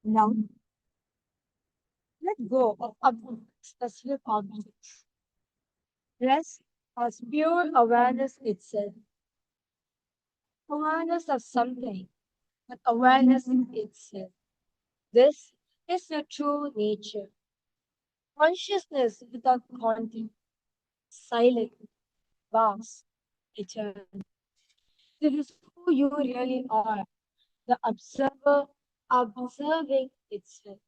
Now, let go of specific objects. Rest as pure awareness itself. Awareness of something, but awareness in itself. This is your true nature. Consciousness without content, silent, vast, eternal. This is who you really are, the observer observing itself.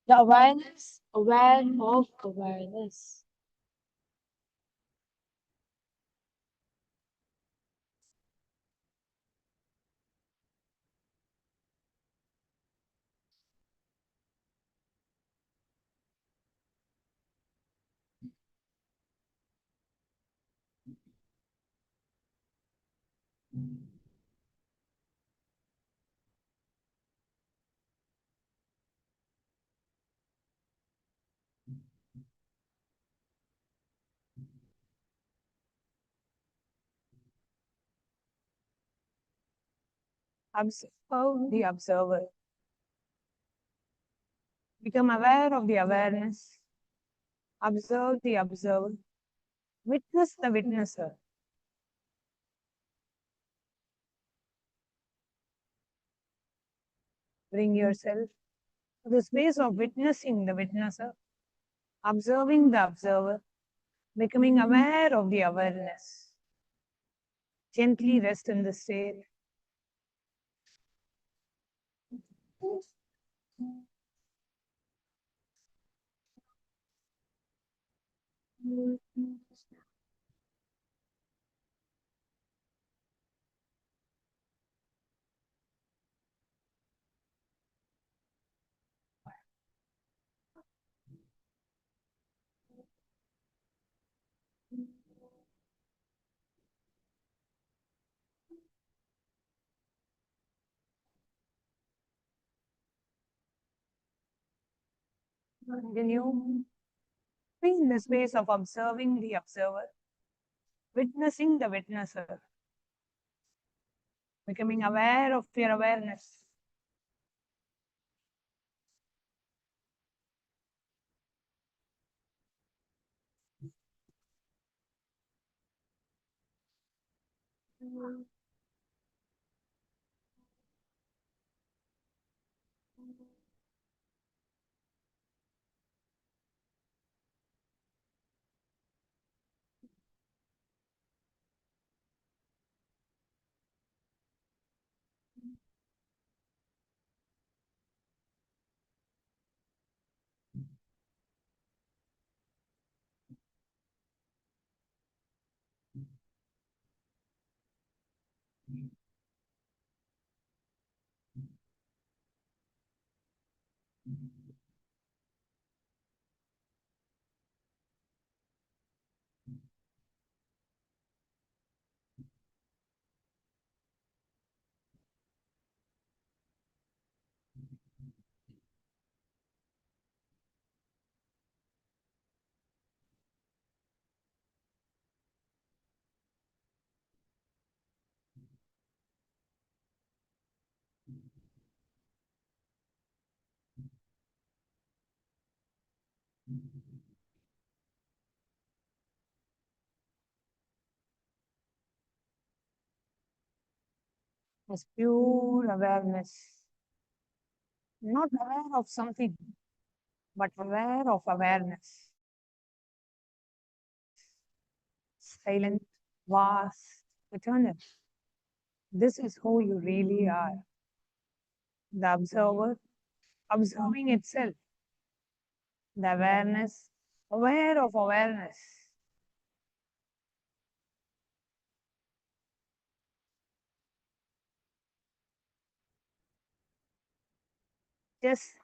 The awareness, aware of awareness. Observe the observer. Become aware of the awareness. Observe the observer. Witness the witnesser. Bring yourself to the space of witnessing the witnesser, observing the observer, becoming aware of the awareness. Gently rest in the state. Continue. Be in the space of observing the observer, witnessing the witnesser, becoming aware of your awareness. As pure awareness, not aware of something, but aware of awareness. Silent, vast, eternal. This is who you really are. The observer, observing itself. The awareness, aware of awareness. Just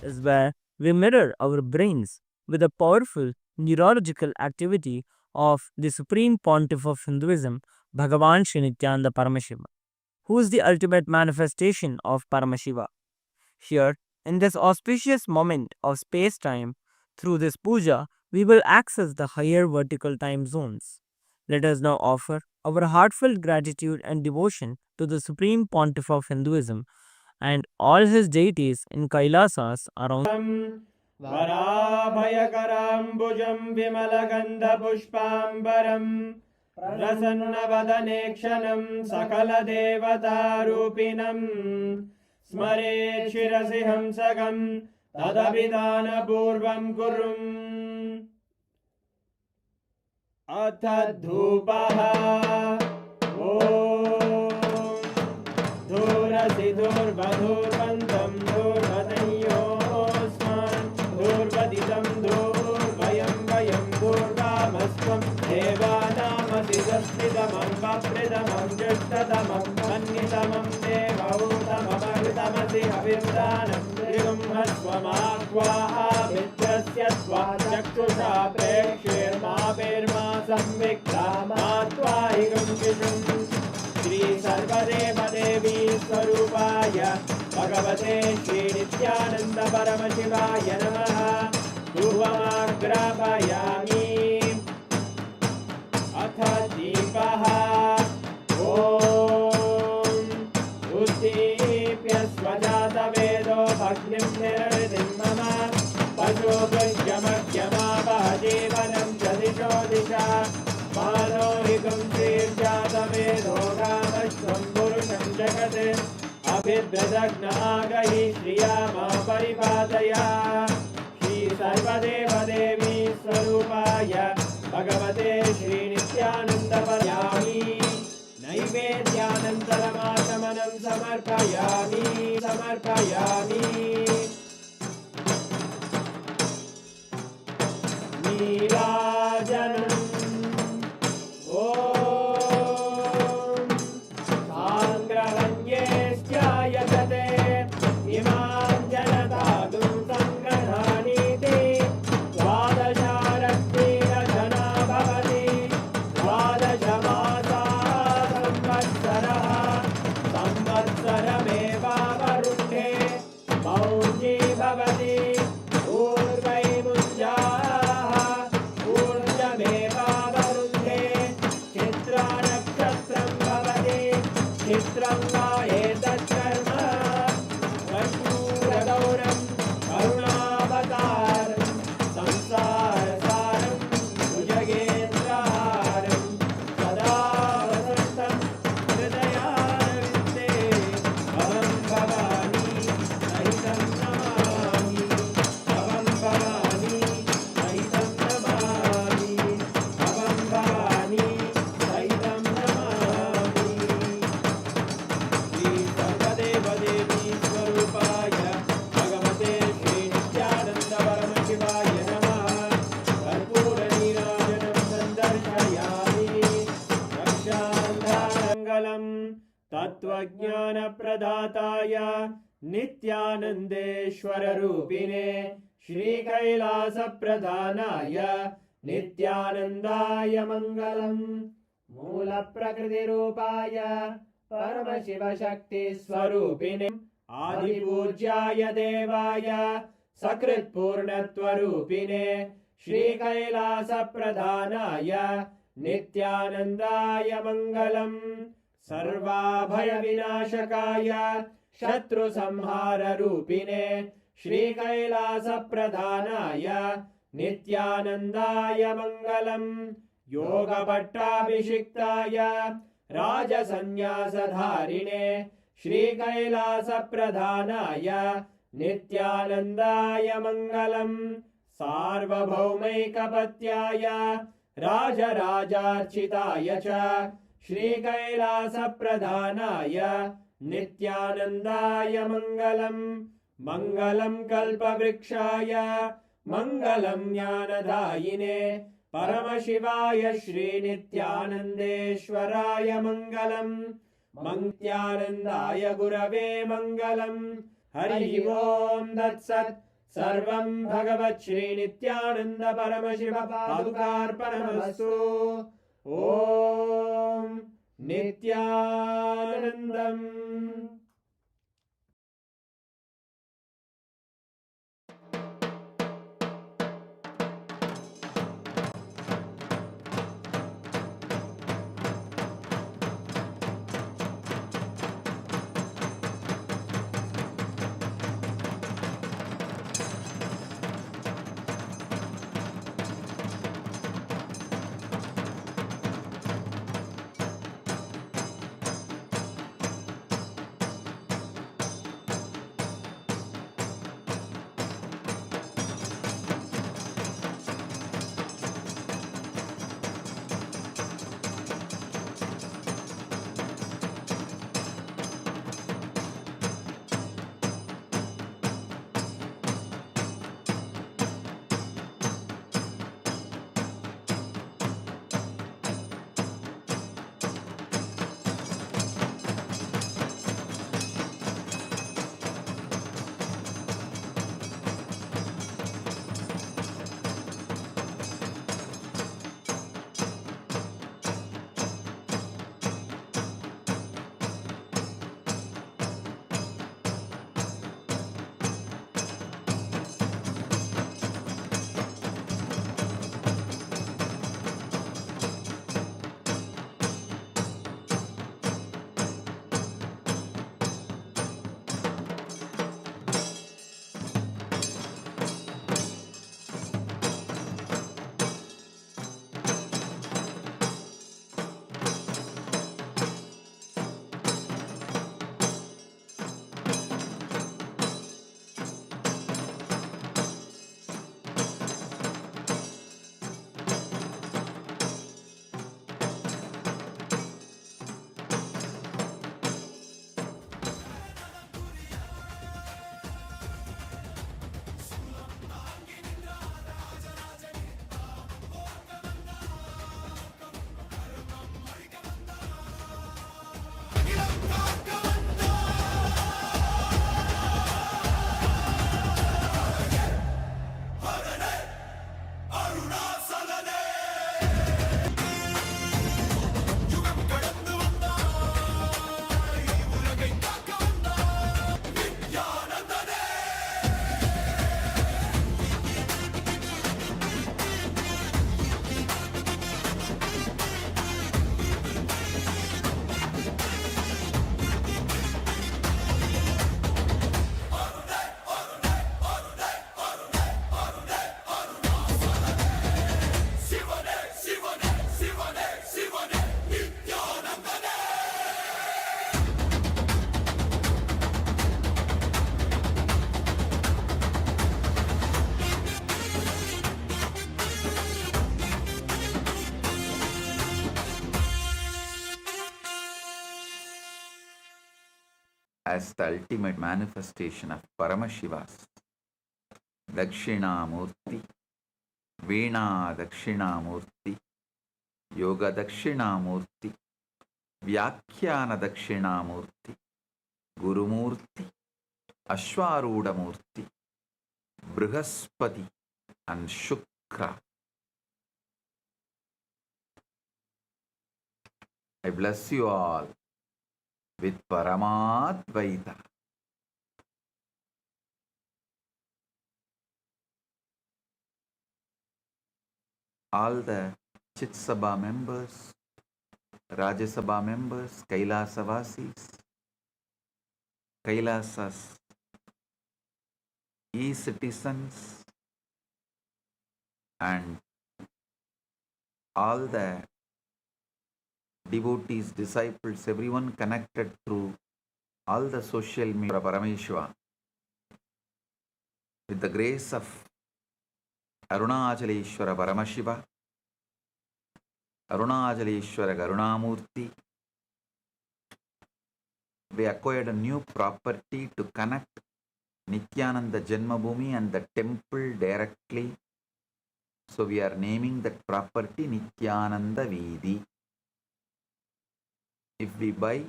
is where we mirror our brains with the powerful neurological activity of the Supreme Pontiff of Hinduism, Bhagavan Sri Nithyananda Paramashivam, who is the ultimate manifestation of Paramashiva. Here, in this auspicious moment of space time, through this puja, we will access the higher vertical time zones. Let us now offer our heartfelt gratitude and devotion to the Supreme Pontiff of Hinduism and all his deities in Kailasas around. वराभयकराम्बुजं विमलगन्धपुष्पाम्बरं प्रसन्नवदने क्षणं सकलदेवतारूपिणं स्मरेत् शिरसि हंसकं तदभिधानपूर्वं कुर्वन् अथ धूपः ॐ धूरसि धूर्वधूर्वन्तं धूर्वतयोस्मान् धूर्वदितं धूर्वयं वयं धूर्वामस्त्वं देवानामसि संस्थितमं वप्रतमं ज्येष्ठतमं मन्यतमं देवहूतममृतमसि हविर्दानं त्रिगुंहस्वमाह्वाः मित्रस्य त्वा चक्षुषा प्रेक्षेर्मा संविक्ता मा त्वाहिगं शिशुम् श्री सर्वदेव देवी स्वरूपाय भगवते श्री नित्यानंद परमशिवाय नमः धूपमाग्रापयामि अथ दीपः ॐ उद्दीप्य स्वजातवेदो भग्निं निरवधिं मम पशुभुजमख्यमावह जीवनं च दिशो दिशा मानोहिकं श्रीर्जातवेदो गामश्वं पुरुषं जगत् अभिद्रदग्नागहि श्रिया मा परिपादया श्री सर्वदेव देवी स्वरूपाय भगवते श्री नित्यानन्दपयामि नैवेद्यानन्तरमाचमनं समर्पयामि नीराजनम् ॐ साङ्ग्रहण्येश्चायतते इमां जनतागुं सङ्ग्रहाणीति द्वादशारत्नीरजना भवति द्वादशमासाः संवत्सरमेवावरुण्ये मौञ्जी भवति तत्त्वज्ञानप्रदाताय नित्यानन्देश्वररूपिणे श्रीकैलासप्रधानाय नित्यानन्दाय मङ्गलम् मूलप्रकृतिरूपाय परमशिवशक्तिस्वरूपिणे आदिपूज्याय देवाय सकृत्पूर्णत्वरूपिणे श्रीकैलासप्रधानाय नित्यानन्दाय मङ्गलम् सर्वाभयविनाशकाय शत्रुसंहाररूपिणे श्रीकैलासप्रधानाय नित्यानन्दाय मङ्गलम् योगपट्टाभिषिक्ताय राजसन्न्यासधारिणे श्रीकैलासप्रधानाय नित्यानन्दाय मङ्गलम् सार्वभौमैकपत्याय राजराजार्चिताय च श्रीकैलासप्रधानाय नित्यानन्दाय मङ्गलम् मङ्गलं कल्पवृक्षाय मङ्गलं ज्ञानदायिने परमशिवाय श्रीनित्यानन्देश्वराय मङ्गलम् नित्यानन्दाय गुरवे मङ्गलम् हरि ओम् तत्सत् सर्वं भगवत् श्री नित्यानंद परमशिव पादुकार्पणमस्तु। ॐ नित्यानन्दम्। As the ultimate manifestation of Paramashiva's Dakshinamurti, Veena Dakshinamurti, Yoga Dakshinamurti, Vyakhyana Dakshinamurti, Gurumurti, Ashwarudamurti, Brihaspati and Shukra. I bless you all with Paramadvaita. All the Chit Sabha members, Rajya Sabha members, Kailasa Vasis, Kailasas, e-citizens, and all the devotees, disciples, everyone connected through all the social media, Paramashiva, with the grace of Arunachaleshwara Paramashiva, Arunachaleshwara Karunamurti, we acquired a new property to connect Nithyananda Janmabhoomi and the temple directly. So we are naming that property Nithyananda Veedi. If we buy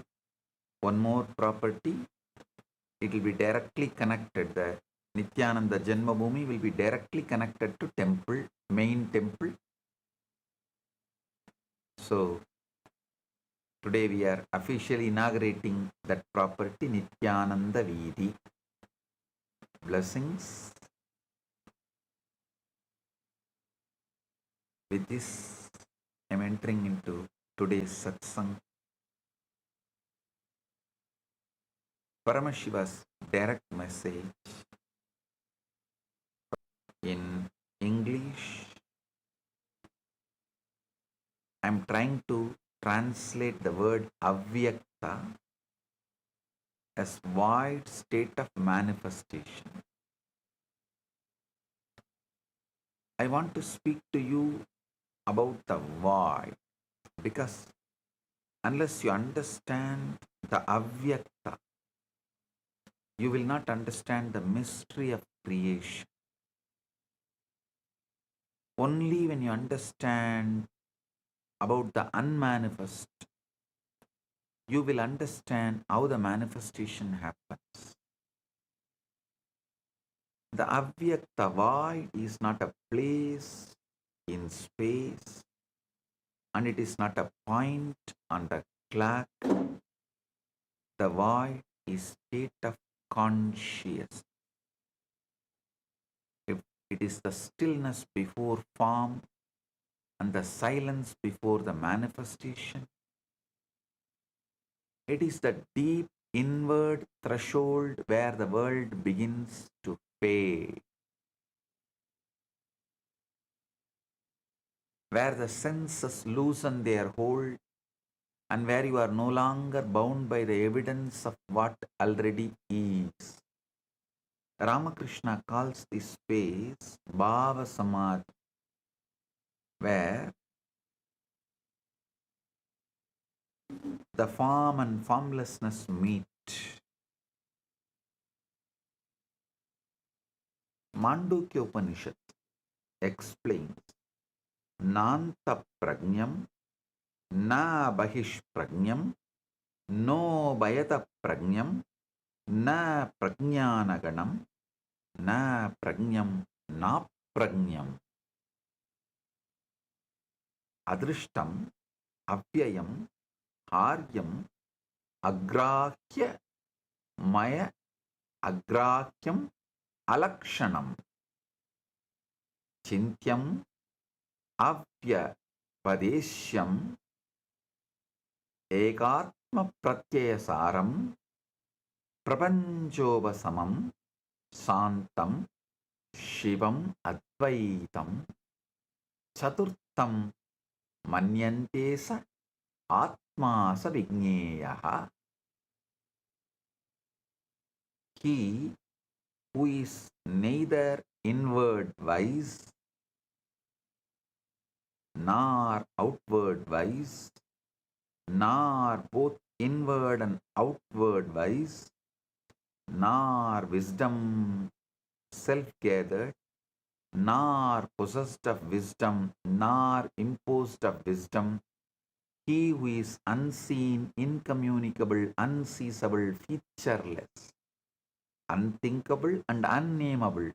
one more property, it will be directly connected. The Nithyananda Janmabhoomi will be directly connected to temple, main temple. So today we are officially inaugurating that property, Nithyananda Veedi. Blessings. With this, I am entering into today's satsang. Paramashiva's direct message in English. I am trying to translate the word avyakta as void state of manifestation. I want to speak to you about the void because unless you understand the avyakta, you will not understand the mystery of creation. Only when you understand about the unmanifest, you will understand how the manifestation happens. The avyakta void is not a place in space, and it is not a point on the clock. The void is state of consciousness. If it is the stillness before form and the silence before the manifestation, it is the deep inward threshold where the world begins to fade, where the senses loosen their hold, and where you are no longer bound by the evidence of what already is. Ramakrishna calls this space Bhava Samadhi, where the form and formlessness meet. Mandukya Upanishad explains Nanta Prajnam Na Bahish Prajnam No Bhayata Prajnam Na Prajnanaganam Na Prajnam Na Prajnam Adrishtam Avyayam Haryam Agrahya Maya Agrahyam Alakshanam Chintyam Avya Padeshyam Ekatma Pratyasaram Prapanchobasamam Santam Shivam Advaitam Chaturtam Manyantesa Atmasa Vigneyaha. He who is neither inward wise nor outward wise, nor both inward and outward wise, nor wisdom self-gathered, nor possessed of wisdom, nor imposed of wisdom, he who is unseen, incommunicable, unseizable, featureless, unthinkable and unnameable,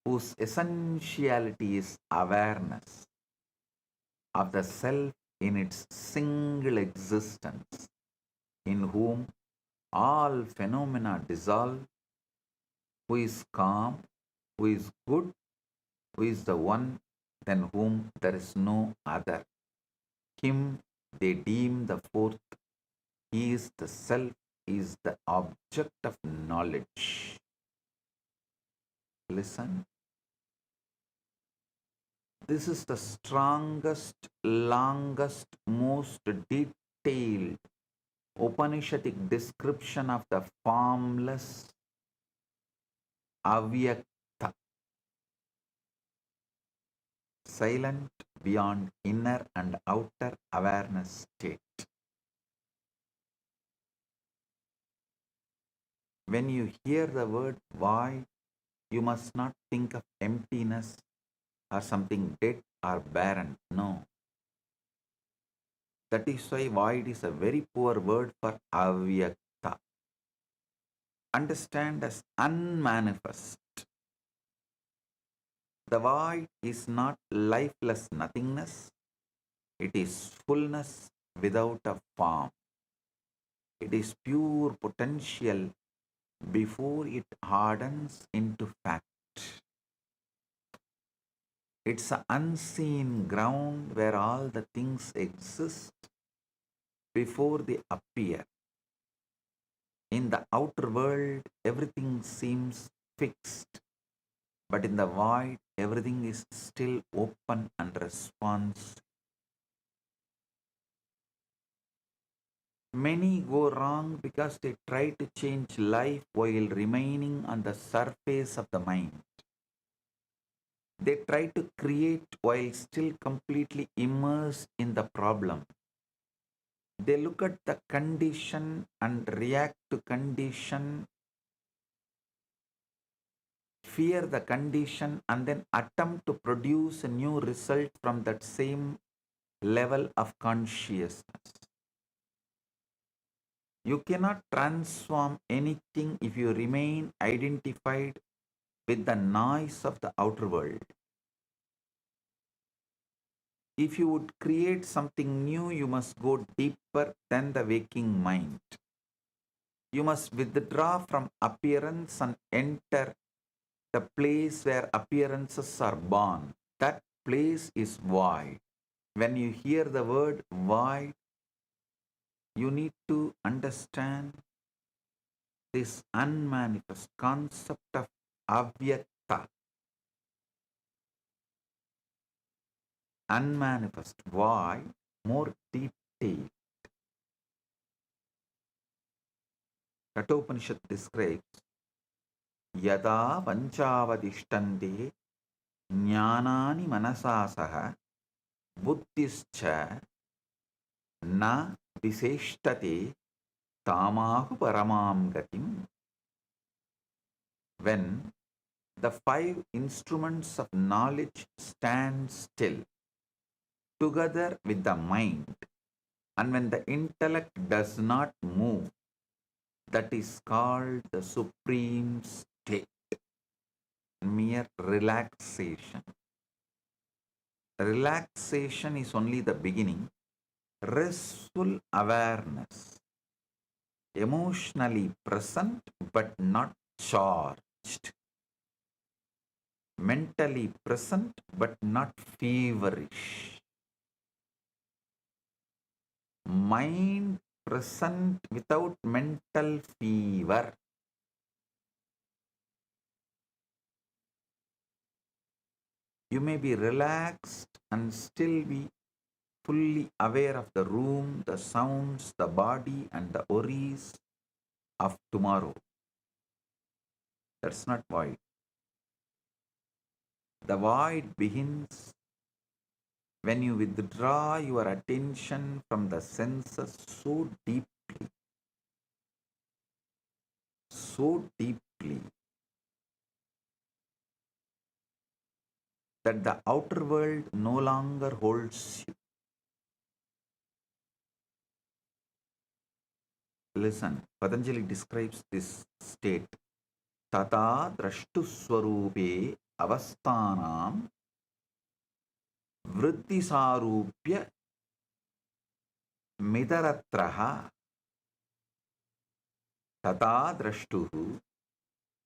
whose essentiality is awareness of the self in its single existence, in whom all phenomena dissolve, who is calm, who is good, who is the one than whom there is no other. Him they deem the fourth. He is the self, he is the object of knowledge. Listen. This is the strongest, longest, most detailed Upanishadic description of the formless avyakta, silent beyond inner and outer awareness state. When you hear the word void, you must not think of emptiness or something dead or barren. No. That is why void is a very poor word for avyakta. Understand as unmanifest. The void is not lifeless nothingness. It is fullness without a form. It is pure potential before it hardens into fact. It's an unseen ground where all the things exist before they appear. In the outer world, everything seems fixed, but in the void, everything is still open and responsive. Many go wrong because they try to change life while remaining on the surface of the mind. They try to create while still completely immersed in the problem. They look at the condition and react to condition, fear the condition, and then attempt to produce a new result from that same level of consciousness. You cannot transform anything if you remain identified with the noise of the outer world. If you would create something new, you must go deeper than the waking mind. You must withdraw from appearance and enter the place where appearances are born. That place is void. When you hear the word void, you need to understand this unmanifest concept of avyakta. Unmanifest. Why? More detailed. Kathopanishad describes Yada panchavadishtante jnanani manasasaha buddhischa na viseshtate tamahu paramam gatim. When the five instruments of knowledge stand still together with the mind, and when the intellect does not move, that is called the supreme state, mere relaxation. Relaxation is only the beginning. Restful awareness, emotionally present but not charged, mentally present but not feverish, mind present without mental fever. You may be relaxed and still be fully aware of the room, the sounds, the body, and the worries of tomorrow. That's not void. The void begins when you withdraw your attention from the senses so deeply, that the outer world no longer holds you. Listen, Patanjali describes this state. Tata drashtu swarupe avasthanam vritti sarupya midaratraha. Tata drashtuhu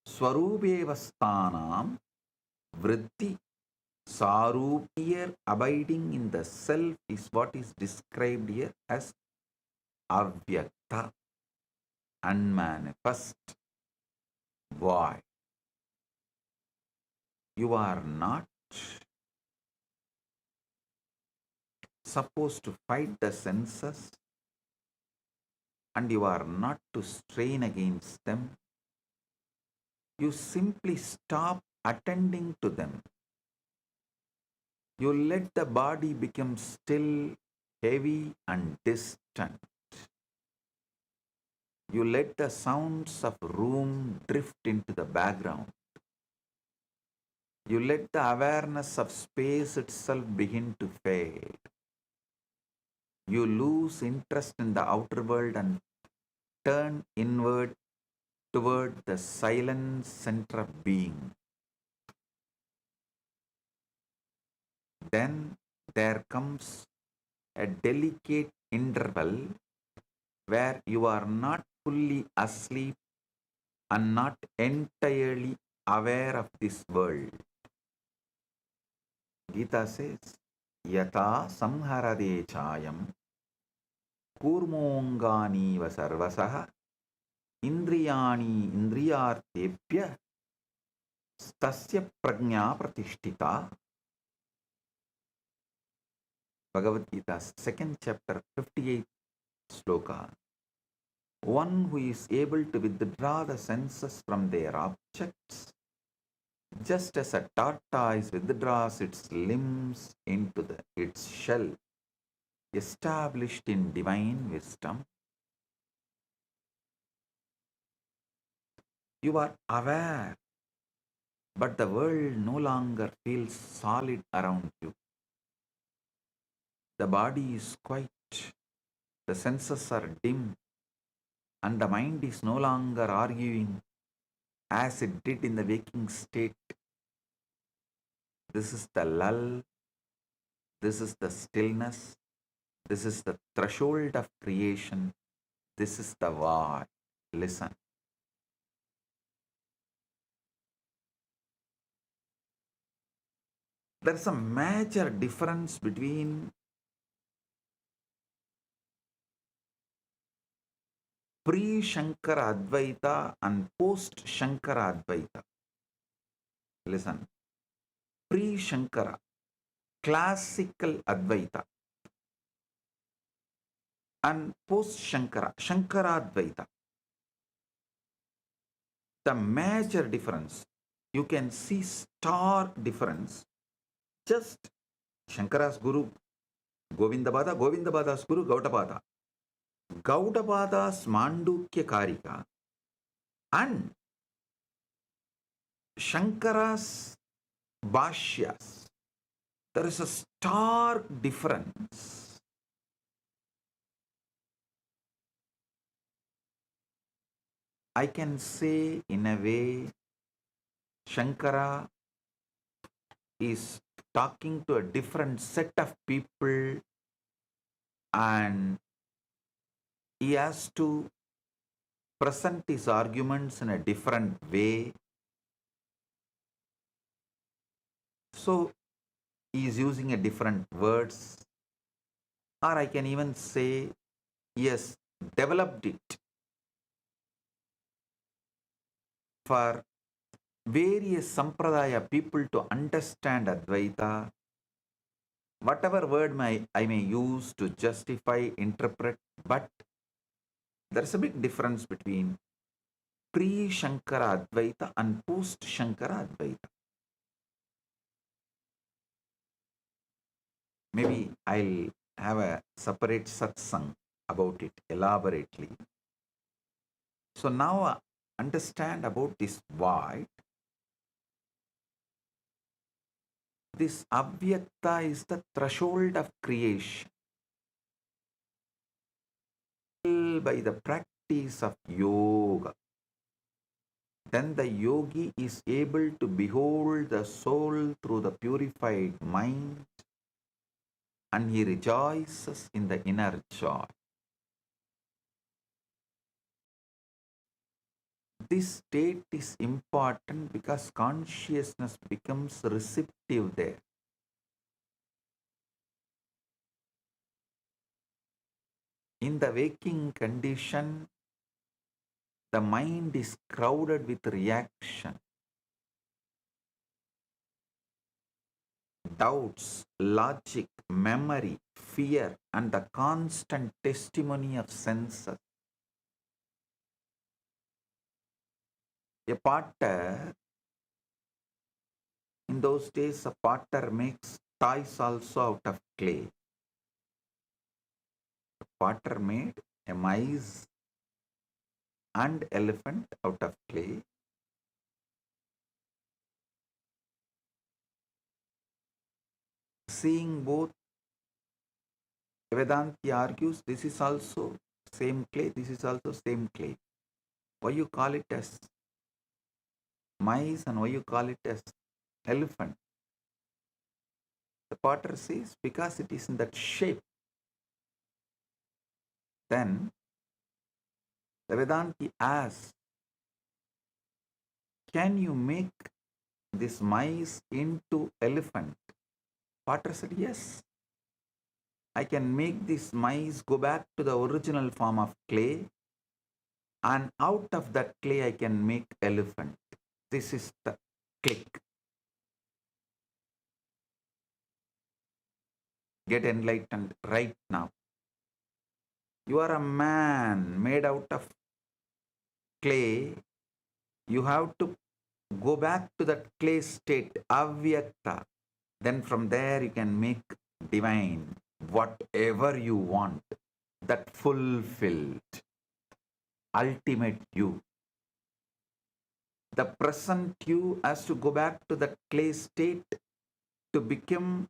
swarupe avasthanam vritti sarupya. Abiding in the self is what is described here as avyakta, unmanifest. Why? You are not supposed to fight the senses, and you are not to strain against them. You simply stop attending to them. You let the body become still, heavy, and distant. You let the sounds of room drift into the background. You let the awareness of space itself begin to fade. You lose interest in the outer world and turn inward toward the silent center of being. then there comes a delicate interval where you are not fully asleep and not entirely aware of this world. Gita says, Yata samharade chayam kurmongani vasarvasaha indriyani indriyartebhya stasya prajna pratishtita. Bhagavad Gita, 2nd chapter, 58th sloka. One who is able to withdraw the senses from their objects, just as a tortoise withdraws its limbs into its shell, established in divine wisdom, you are aware, but the world no longer feels solid around you. The body is quiet, the senses are dim, and the mind is no longer arguing as it did in the waking state. This is the lull, this is the stillness, this is the threshold of creation, this is the void. Listen. There is a major difference between pre-Shankara Advaita and post-Shankara Advaita. Listen. Pre-Shankara, classical Advaita, and post-Shankara, Shankara Advaita. The major difference, you can see stark difference. Just Shankara's Guru, Govindabada, Govindabada's Guru, Gaudapada. Gaudabada's Mandukya Karika and Shankara's Bhashyas. There is a stark difference. I can say in a way, Shankara is talking to a different set of people and he has to present his arguments in a different way. So he is using a different words, or I can even say he has developed it for various sampradaya people to understand Advaita. Whatever word I may use to justify, interpret, but there is a big difference between pre-Shankara Advaita and post-Shankara Advaita. Maybe I'll have a separate satsang about it elaborately. So now understand about this void. This avyakta is the threshold of creation. By the practice of yoga, then the yogi is able to behold the soul through the purified mind and he rejoices in the inner joy. This state is important because consciousness becomes receptive there. In the waking condition, the mind is crowded with reaction, doubts, logic, memory, fear, and the constant testimony of senses. A potter, in those days, a potter makes toys also out of clay. The potter made a mice and elephant out of clay. Seeing both, Vedanti argues this is also same clay, this is also same clay. Why you call it as mice and why you call it as elephant? The potter says, because it is in that shape. Then the Vedanti asks, can you make this mice into elephant? Potter said, yes. I can make this mice go back to the original form of clay, and out of that clay I can make elephant. This is the click. Get enlightened right now. You are a man made out of clay. You have to go back to that clay state, avyakta. Then from there you can make divine, whatever you want, that fulfilled, ultimate you. The present you has to go back to that clay state to become,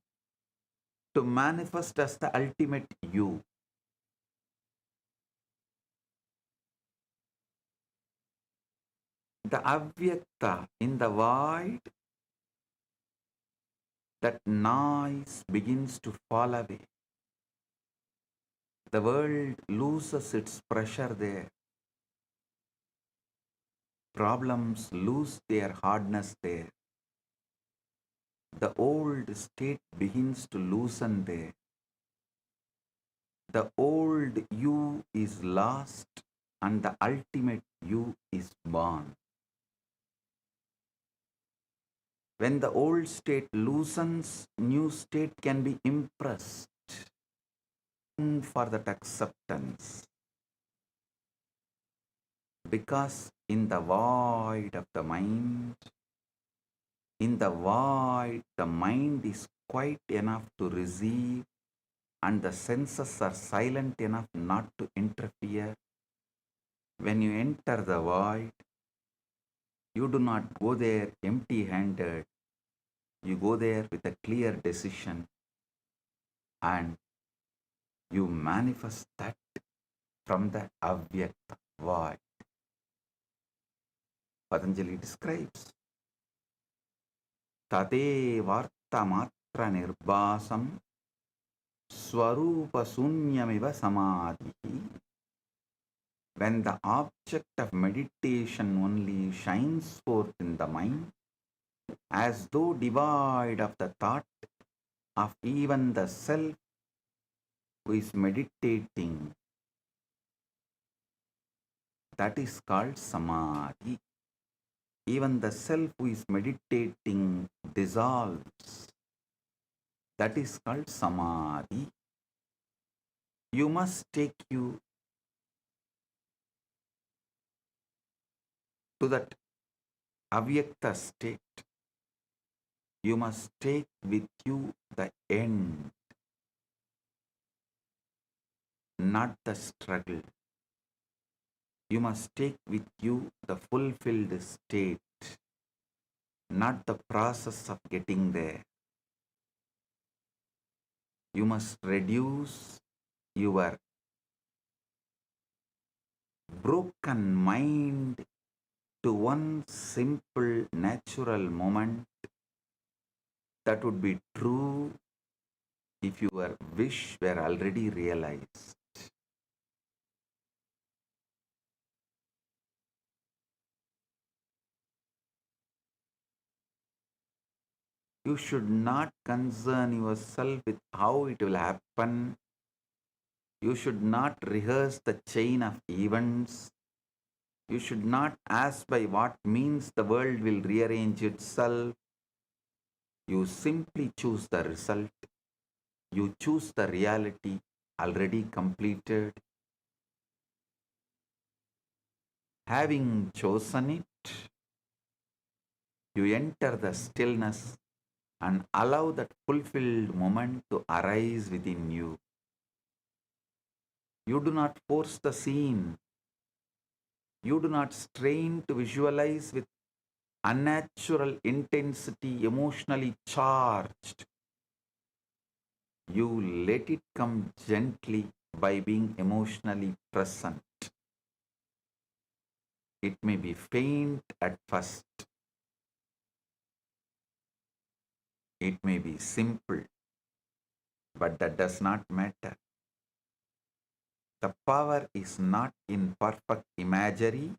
to manifest as the ultimate you. The avyakta in the void, that noise begins to fall away. The world loses its pressure there. Problems lose their hardness there. The old state begins to loosen there. The old you is lost and the ultimate you is born. When the old state loosens, new state can be impressed for that acceptance. Because in the void of the mind, in the void, the mind is quite enough to receive and the senses are silent enough not to interfere. When you enter the void, you do not go there empty-handed. You go there with a clear decision and you manifest that from the avyakta void. Patanjali describes Tate varta matra nirbasam swarupa sunyamiva samadhi. When the object of meditation only shines forth in the mind, as though devoid of the thought of even the self who is meditating, that is called samadhi. Even the self who is meditating dissolves. That is called samadhi. You must take you to that avyakta state. You must take with you the end, not the struggle. You must take with you the fulfilled state, not the process of getting there. You must reduce your broken mind to one simple natural moment that would be true if your wish were already realized. You should not concern yourself with how it will happen. You should not rehearse the chain of events. You should not ask by what means the world will rearrange itself. You simply choose the result. You choose the reality already completed. Having chosen it, you enter the stillness and allow that fulfilled moment to arise within you. You do not force the scene. You do not strain to visualize with unnatural intensity, emotionally charged. You let it come gently by being emotionally present. It may be faint at first. It may be simple. but that does not matter. The power is not in perfect imagery,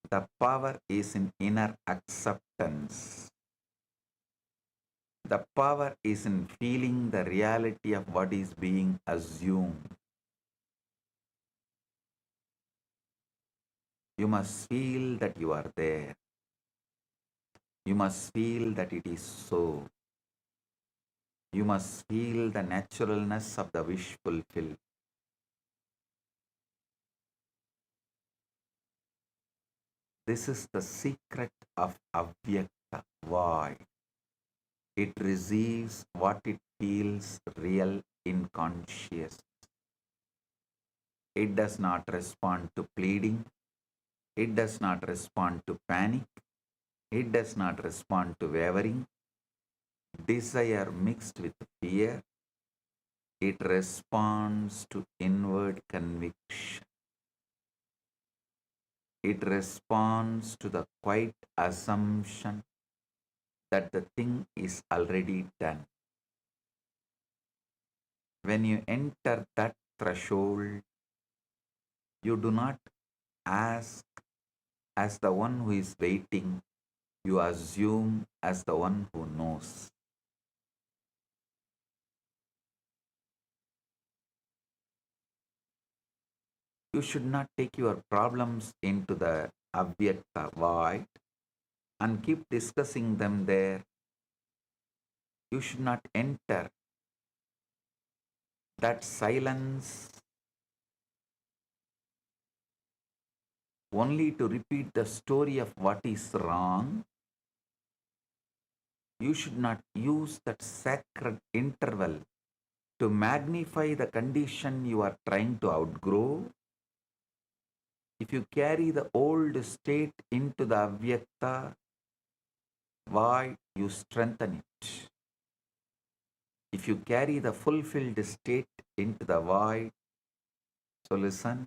the power is in inner acceptance. The power is in feeling the reality of what is being assumed. You must feel that you are there. You must feel that it is so. You must feel the naturalness of the wish fulfilled. This is the secret of Avyakta, void. It receives what it feels real in consciousness. It does not respond to pleading. It does not respond to panic. It does not respond to wavering, desire mixed with fear. It responds to inward conviction. It responds to the quiet assumption that the thing is already done. When you enter that threshold, you do not ask as the one who is waiting, you assume as the one who knows. You should not take your problems into the Avyakta void and keep discussing them there. You should not enter that silence only to repeat the story of what is wrong. You should not use that sacred interval to magnify the condition you are trying to outgrow. If you carry the old state into the Avyakta void, you strengthen it. If you carry the fulfilled state into the void, so listen,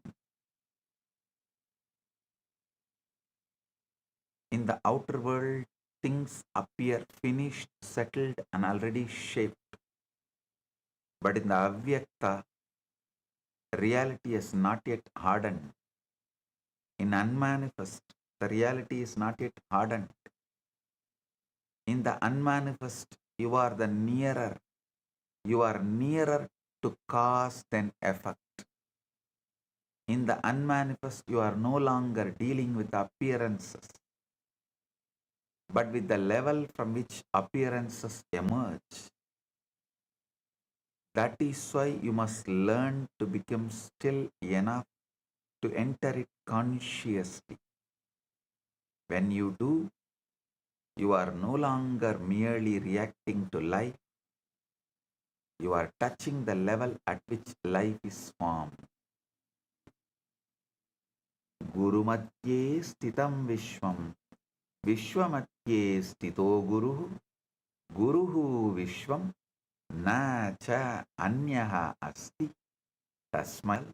in the outer world, things appear finished, settled, and already shaped. But in the Avyakta, reality is not yet hardened. In unmanifest, the reality is not yet hardened. In the unmanifest, you are nearer to cause than effect. In the unmanifest, you are no longer dealing with appearances, but with the level from which appearances emerge. That is why you must learn to become still enough to enter it consciously. When you do, you are no longer merely reacting to life. You are touching the level at which life is formed. Guru Matye Stitam Vishwam. Vishwamatye Stito Guruhu. Guruhu Vishwam. Na cha anyaha asti. Tasmai.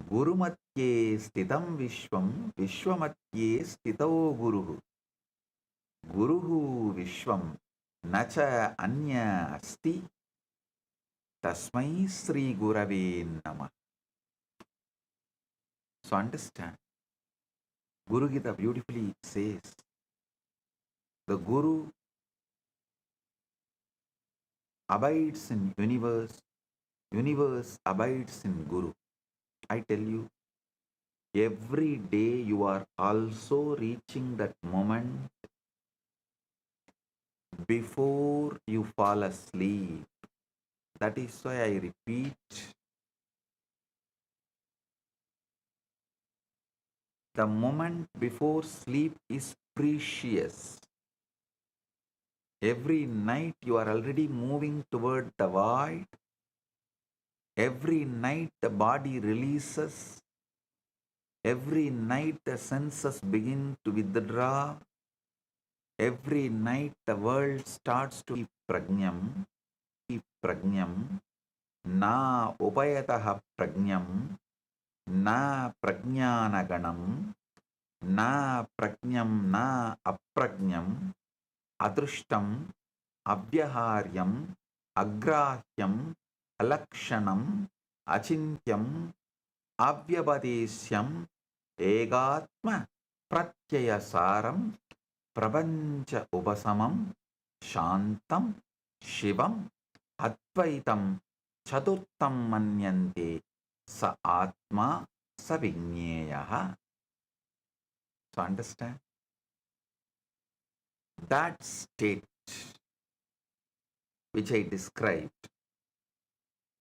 Gurumatye Stitam Vishwam. Vishwamatye Stito Guruhu. Guruhu Vishwam. Nacha anya asti. Tasmai Sri Gurave Namah. So understand, Guru Gita beautifully says, the Guru abides in universe, universe abides in Guru. I tell you, every day you are also reaching that moment before you fall asleep. That is why I repeat, the moment before sleep is precious. Every night you are already moving toward the void. Every night the body releases. Every night the senses begin to withdraw. Every night the world starts to keep prajnam, na upayataha prajnam, na prajnanaganam, na prajnam, na aprajnam, adrushtam, abhyaharyam, agrahyam, alakshanam, achintyam, avyabadeshyam, egatma, pratyayasaram, prapancha upasamam, shantam, shivam, advaitam, chaturtam manyante, sa atma, sa vigneyaha. So understand? That state which I described,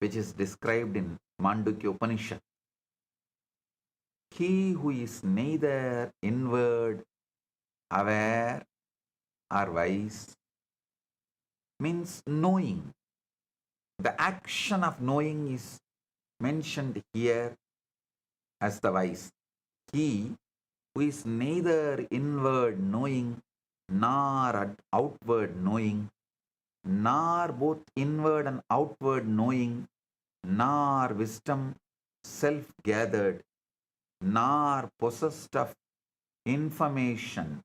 which is described in Mandukya Upanishad, he who is neither inward, aware, or wise, means knowing. The action of knowing is mentioned here as the wise. He who is neither inward knowing nor outward knowing, nor both inward and outward knowing, nor wisdom self-gathered, nor possessed of information,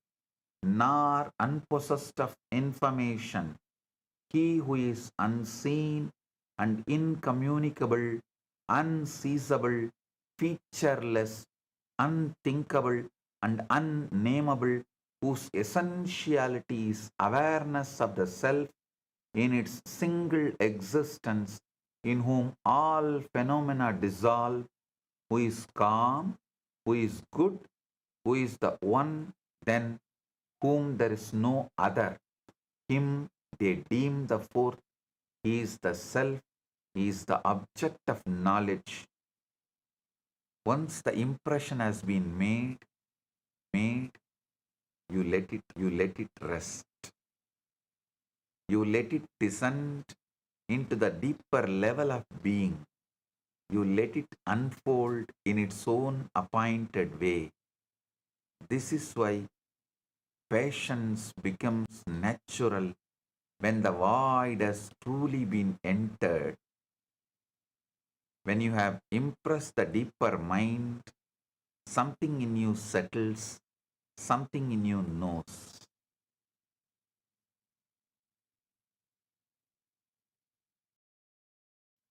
nor unpossessed of information, he who is unseen and incommunicable, unseizable, featureless, unthinkable, and unnameable, whose essentiality is awareness of the self in its single existence, in whom all phenomena dissolve, who is calm, who is good, who is the one, then whom there is no other. Him they deem the fourth. He is the self. He is the object of knowledge. Once the impression has been made, you let it rest. You let it descend into the deeper level of being. You let it unfold in its own appointed way. This is why patience becomes natural when the void has truly been entered. When you have impressed the deeper mind, something in you settles, something in you knows.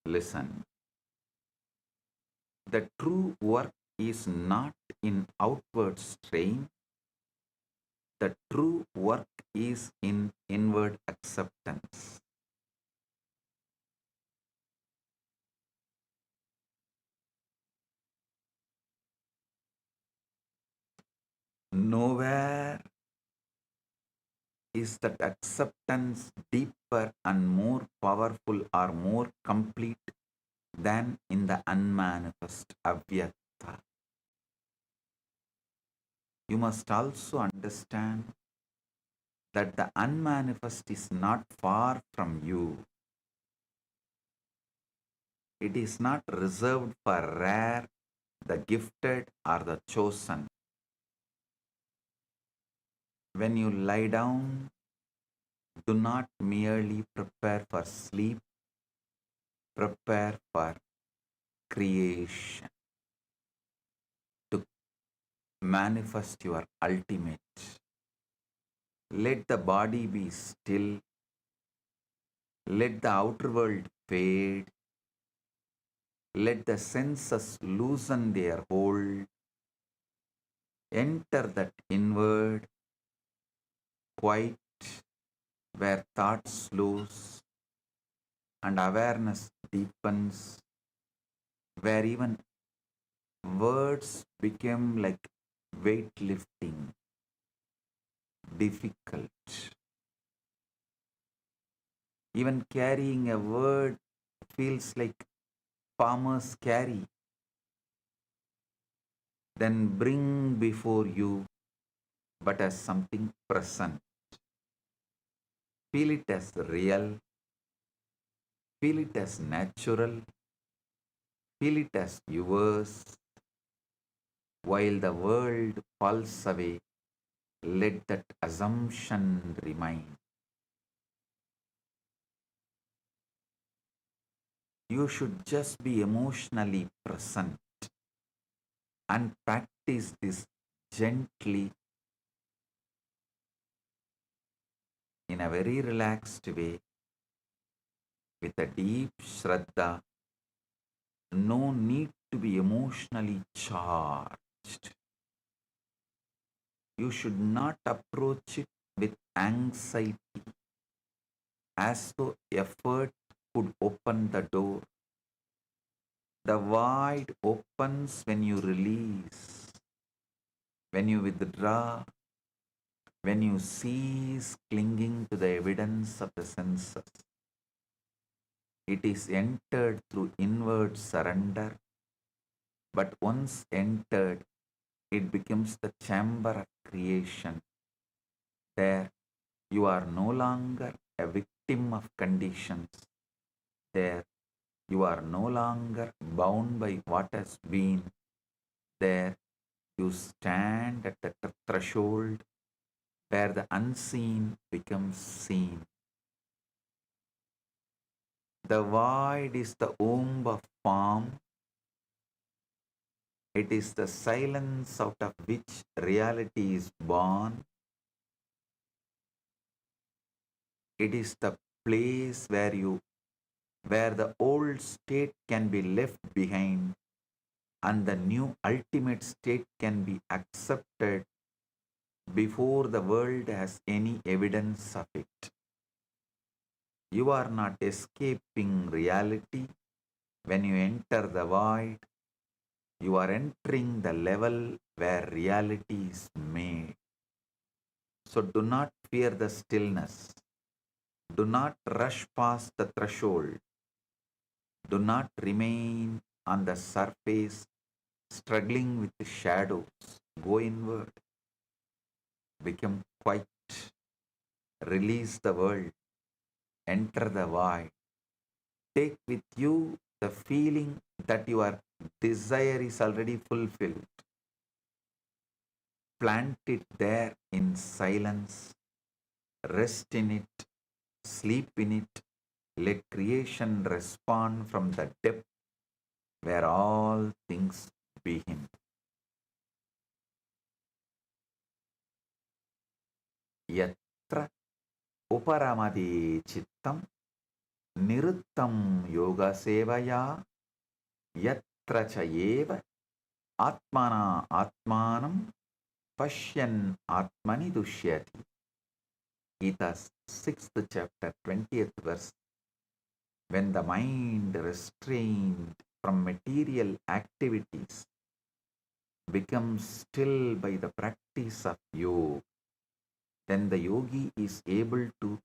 Listen. The true work is not in outward strain. The true work is in inward acceptance. Nowhere is that acceptance deeper and more powerful or more complete than in the unmanifest Avyakta. You must also understand that the unmanifest is not far from you. It is not reserved for rare, the gifted, or the chosen. When you lie down, do not merely prepare for sleep, prepare for creation, to manifest your ultimate. Let the body be still, let the outer world fade, let the senses loosen their hold, enter that inward, quiet, where thought slows and awareness deepens, where even words became like weightlifting, difficult. Even carrying a word feels like farmers carry. Then bring before you, but as something present. Feel it as real, feel it as natural, feel it as yours. While the world falls away, let that assumption remain. You should just be emotionally present and practice this gently in a very relaxed way. with a deep Shraddha, no need to be emotionally charged. You should not approach it with anxiety, as though effort could open the door. The void opens when you release, when you withdraw, when you cease clinging to the evidence of the senses. It is entered through inward surrender, but once entered, it becomes the chamber of creation. There, you are no longer a victim of conditions. There, you are no longer bound by what has been. There, you stand at the threshold where the unseen becomes seen. The void is the womb of form. It is the silence out of which reality is born. It is the place where the old state can be left behind and the new ultimate state can be accepted before the world has any evidence of it. You are not escaping reality when you enter the void. You are entering the level where reality is made. So do not fear the stillness. Do not rush past the threshold. Do not remain on the surface struggling with the shadows. Go inward. Become quiet. Release the world. Enter the void. Take with you the feeling that your desire is already fulfilled. Plant it there in silence. Rest in it. Sleep in it. Let creation respond from the depth where all things begin. Yatra uparamade chittam niruttam yoga sevaya yatra chayeva atmana atmanam pashyan atmani dushyati. Gita's 6th chapter, 20th verse. When the mind restrained from material activities becomes still by the practice of yoga, then the yogi is able to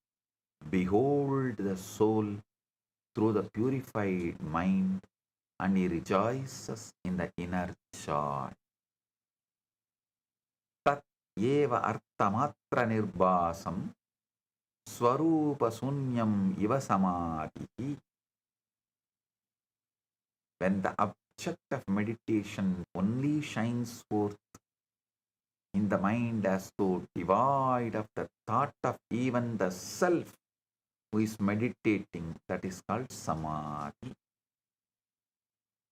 behold the soul through the purified mind and he rejoices in the inner joy. Tat eva artamatra nirbasam swarupa sunyam iva samadhi. When the object of meditation only shines forth in the mind as though devoid of the thought of even the self who is meditating, that is called samadhi.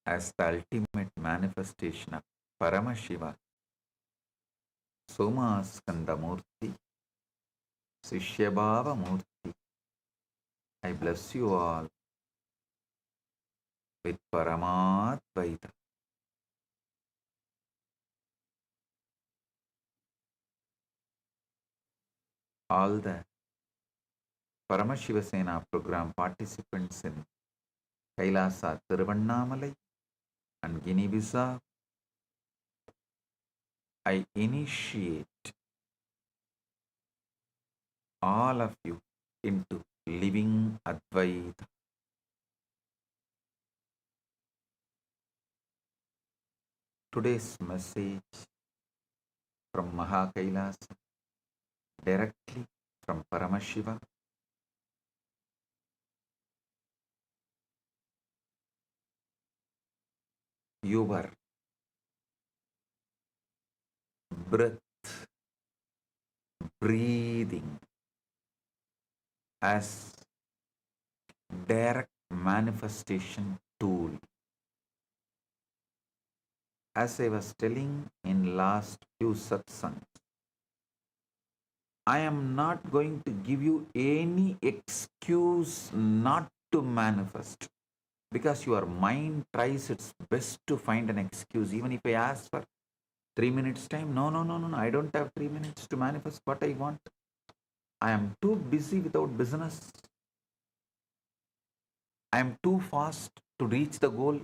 As the ultimate manifestation of Paramashiva, Somaskanda Murti, Sishyabhava Murti, I bless you all with Paramadvaita. All the Paramashiva Sena program participants in Kailasa, Tiruvannamalai and Guinea-Bissau, I initiate all of you into living Advaita. Today's message from Maha Kailasa, directly from Paramashiva. Your breath, breathing as direct manifestation tool. As I was telling in last few satsangs, I am not going to give you any excuse not to manifest, because your mind tries its best to find an excuse. Even if I ask for 3 minutes time, no, no, no, no, no, I don't have 3 minutes to manifest what I want. I am too busy without business. I am too fast to reach the goal.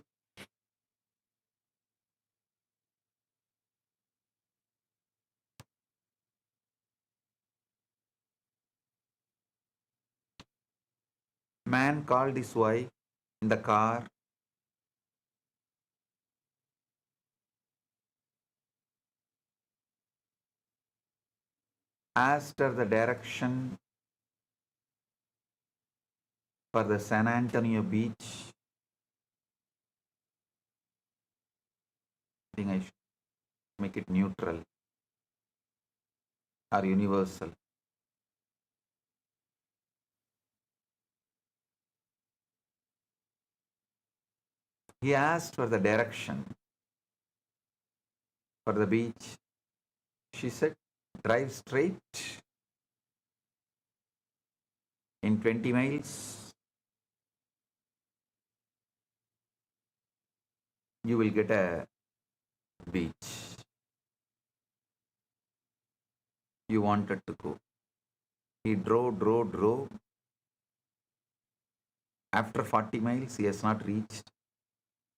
Man called his wife in the car, asked her the direction for the San Antonio beach. I think I should make it neutral or universal. He asked for the direction for the beach. She said, drive straight. In 20 miles, you will get a beach you wanted to go. He drove. After 40 miles, he has not reached.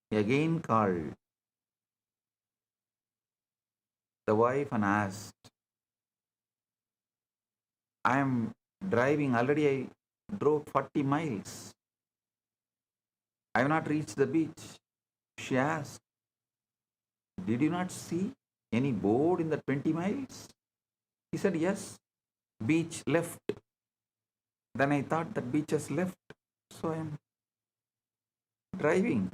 He again called the wife and asked, I am driving, already I drove 40 miles. I have not reached the beach. She asked, did you not see any board in the 20 miles? He said, yes, beach left. Then I thought that beach has left, so I am driving.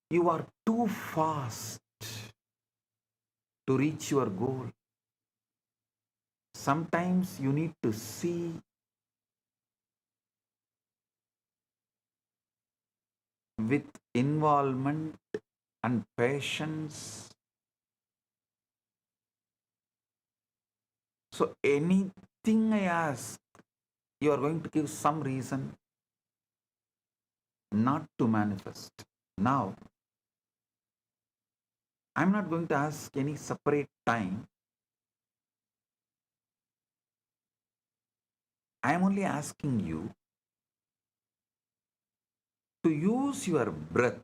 You are too fast to reach your goal. Sometimes you need to see with involvement and patience. So anything I ask, you are going to give some reason not to manifest. Now, I'm not going to ask any separate time. I am only asking you to use your breath,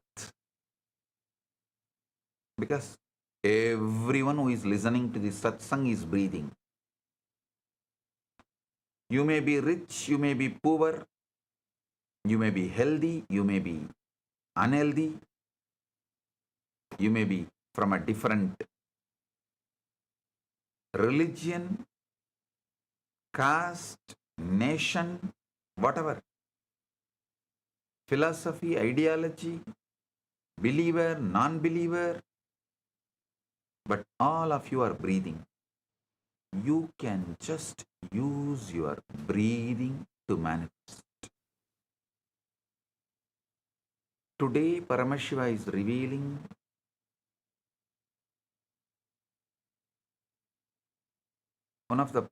because everyone who is listening to this satsang is breathing. You may be rich, you may be poor, you may be healthy, you may be unhealthy, you may be from a different religion, caste, nation, whatever, philosophy, ideology, believer, non-believer, but all of you are breathing. You can just use your breathing to manifest. Today, Paramashiva is revealing one of the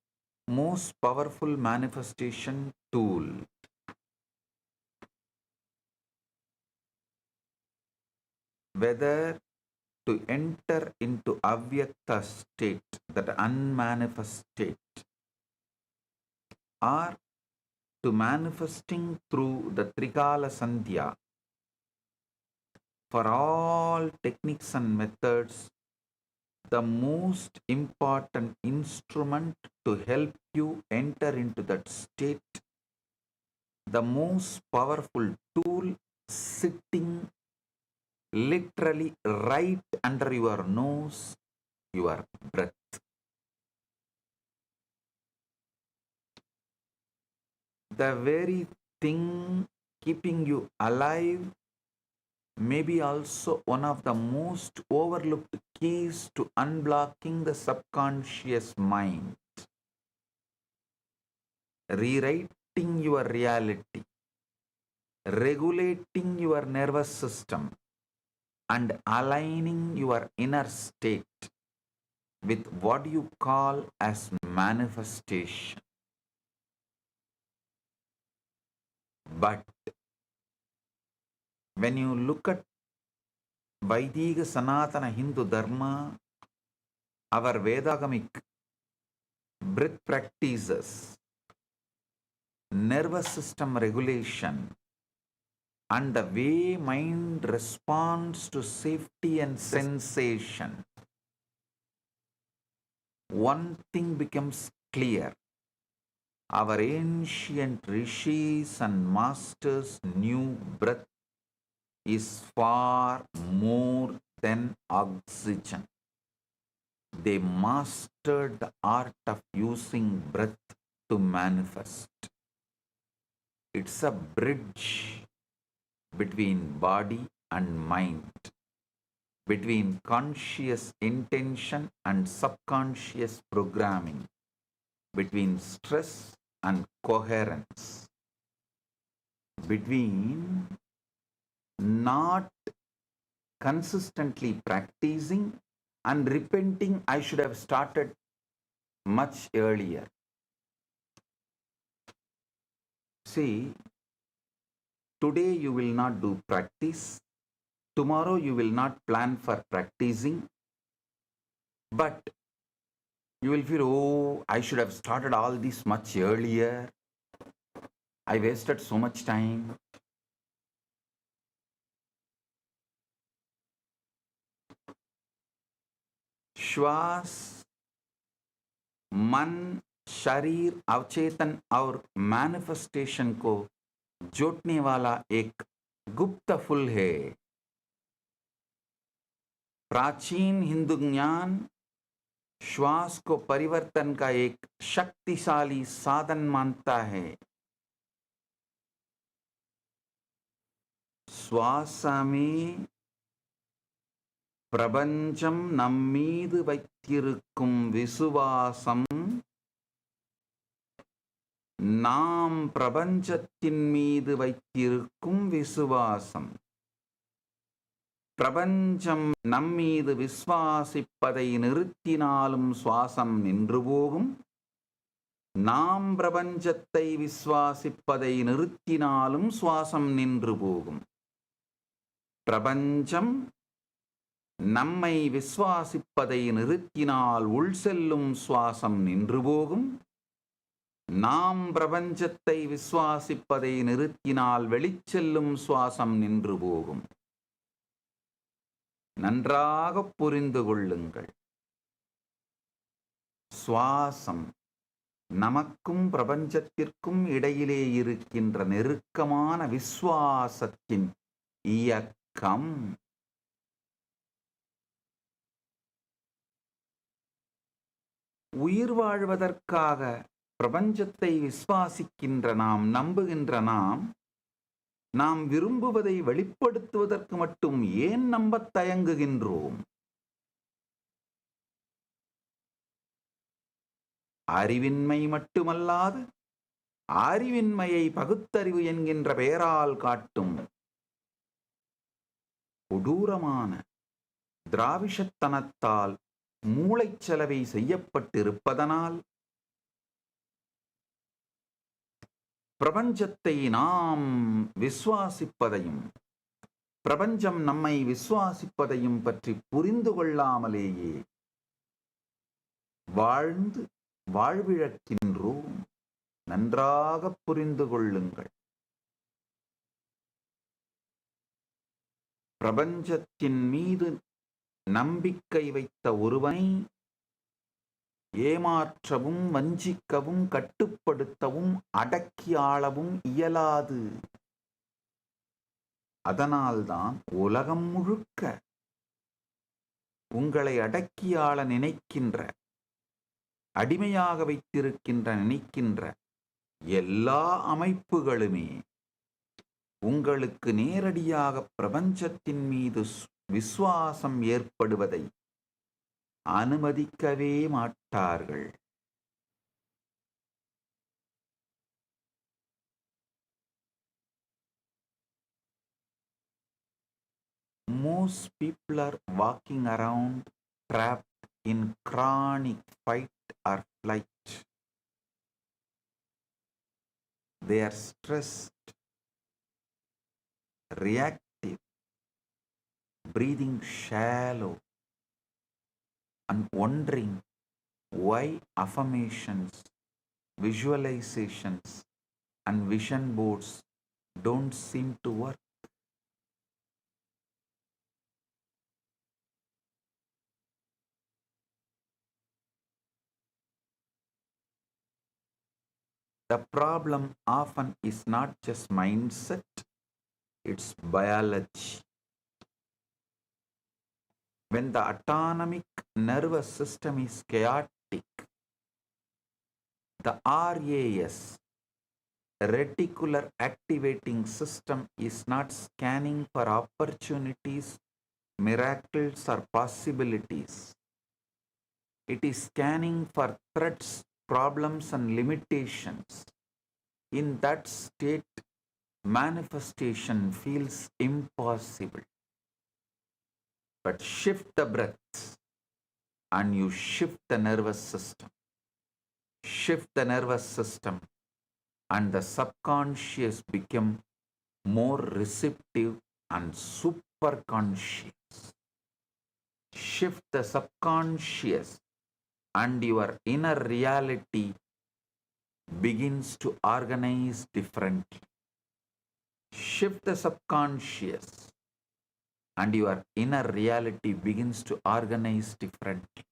most powerful manifestation tool, whether to enter into avyakta state, that unmanifest state, or to manifesting through the Trikala Sandhya. For all techniques and methods, the most important instrument to help you enter into that state, the most powerful tool, sitting literally right under your nose, your breath. The very thing keeping you alive may be also one of the most overlooked keys to unblocking the subconscious mind, rewriting your reality, regulating your nervous system, and aligning your inner state with what you call as manifestation. But when you look at Vaidika Sanatana Hindu Dharma, our Vedagamic breath practices, nervous system regulation, and the way mind responds to safety and sensation, one thing becomes clear. Our ancient rishis and masters knew breath is far more than oxygen. They mastered the art of using breath to manifest. It's a bridge between body and mind, between conscious intention and subconscious programming, between stress and coherence, between not consistently practicing and repenting, I should have started much earlier. See, today you will not do practice, tomorrow you will not plan for practicing, but you will feel, oh, I should have started all this much earlier. I wasted so much time. श्वास, मन, शरीर, अवचेतन और manifestation को जोड़ने वाला एक गुप्त फूल है। प्राचीन हिंदू ज्ञान श्वास को परिवर्तन का एक शक्तिशाली साधन मानता है। श्वास में பிரபஞ்சம் நம்மீது வைத்திருக்கும் விசுவாசம், நாம் பிரபஞ்சத்தின் மீது வைத்திருக்கும் விசுவாசம். பிரபஞ்சம் நம்மீது விசுவாசிப்பதை நிறுத்தினாலும் சுவாசம் நின்று போகும். நாம் பிரபஞ்சத்தை விசுவாசிப்பதை நிறுத்தினாலும் சுவாசம் நின்று போகும். பிரபஞ்சம் நம்மை விசுவாசிப்பதை நிறுத்தினால் உள் செல்லும் சுவாசம் நின்று போகும். நாம் பிரபஞ்சத்தை விசுவாசிப்பதை நிறுத்தினால் வெளிச்செல்லும் சுவாசம் நின்று போகும். நன்றாக புரிந்து கொள்ளுங்கள். சுவாசம் நமக்கும் பிரபஞ்சத்திற்கும் இடையிலே இருக்கின்ற நெருக்கமான விசுவாசத்தின் இயக்கம். உயிர் வாழ்வதற்காக பிரபஞ்சத்தை விசுவாசிக்கின்ற நாம், நம்புகின்ற நாம் விரும்புவதை வெளிப்படுத்துவதற்கு மட்டும் ஏன் நம்பத் தயங்குகின்றோம்? அறிவின்மை மட்டுமல்லாது அறிவின்மையை பகுத்தறிவு என்கின்ற பெயரால் காட்டும் கொடூரமான திராவிஷத்தனத்தால் மூளைச்சலவை செய்யப்பட்டிருப்பதனால் பிரபஞ்சத்தை நாம் விசுவாசிப்பதையும் பிரபஞ்சம் நம்மை விசுவாசிப்பதையும் பற்றி புரிந்து கொள்ளாமலேயே வாழ்ந்து வாழ்விழக்கின்றோம். நன்றாக புரிந்து கொள்ளுங்கள். பிரபஞ்சத்தின் மீது நம்பிக்கை வைத்த ஒருவனை ஏமாற்றவும், வஞ்சிக்கவும், கட்டுப்படுத்தவும், அடக்கி ஆளவும் இயலாது. அதனால்தான் உலகம் முழுக்க உங்களை அடக்கி ஆள நினைக்கின்ற, அடிமையாக வைத்திருக்கின்ற நினைக்கின்ற எல்லா அமைப்புகளுமே உங்களுக்கு நேரடியாக பிரபஞ்சத்தின் மீது விசுவாசம் ஏற்படுவதை அனுமதிக்கவே மாட்டார்கள். Most people are walking around trapped in chronic fight or flight. They are stressed, reactive, breathing shallow, and wondering why affirmations, visualizations, and vision boards don't seem to work. The problem often is not just mindset, it's biology. When the autonomic nervous system is chaotic, the RAS, reticular activating system, is not scanning for opportunities, miracles, or possibilities. It is scanning for threats, problems, and limitations. In that state, manifestation feels impossible. But shift the breath and you shift the nervous system. Shift the nervous system and the subconscious become more receptive and super conscious. Shift the subconscious and your inner reality begins to organize differently. Shift the subconscious and your inner reality begins to organize differently.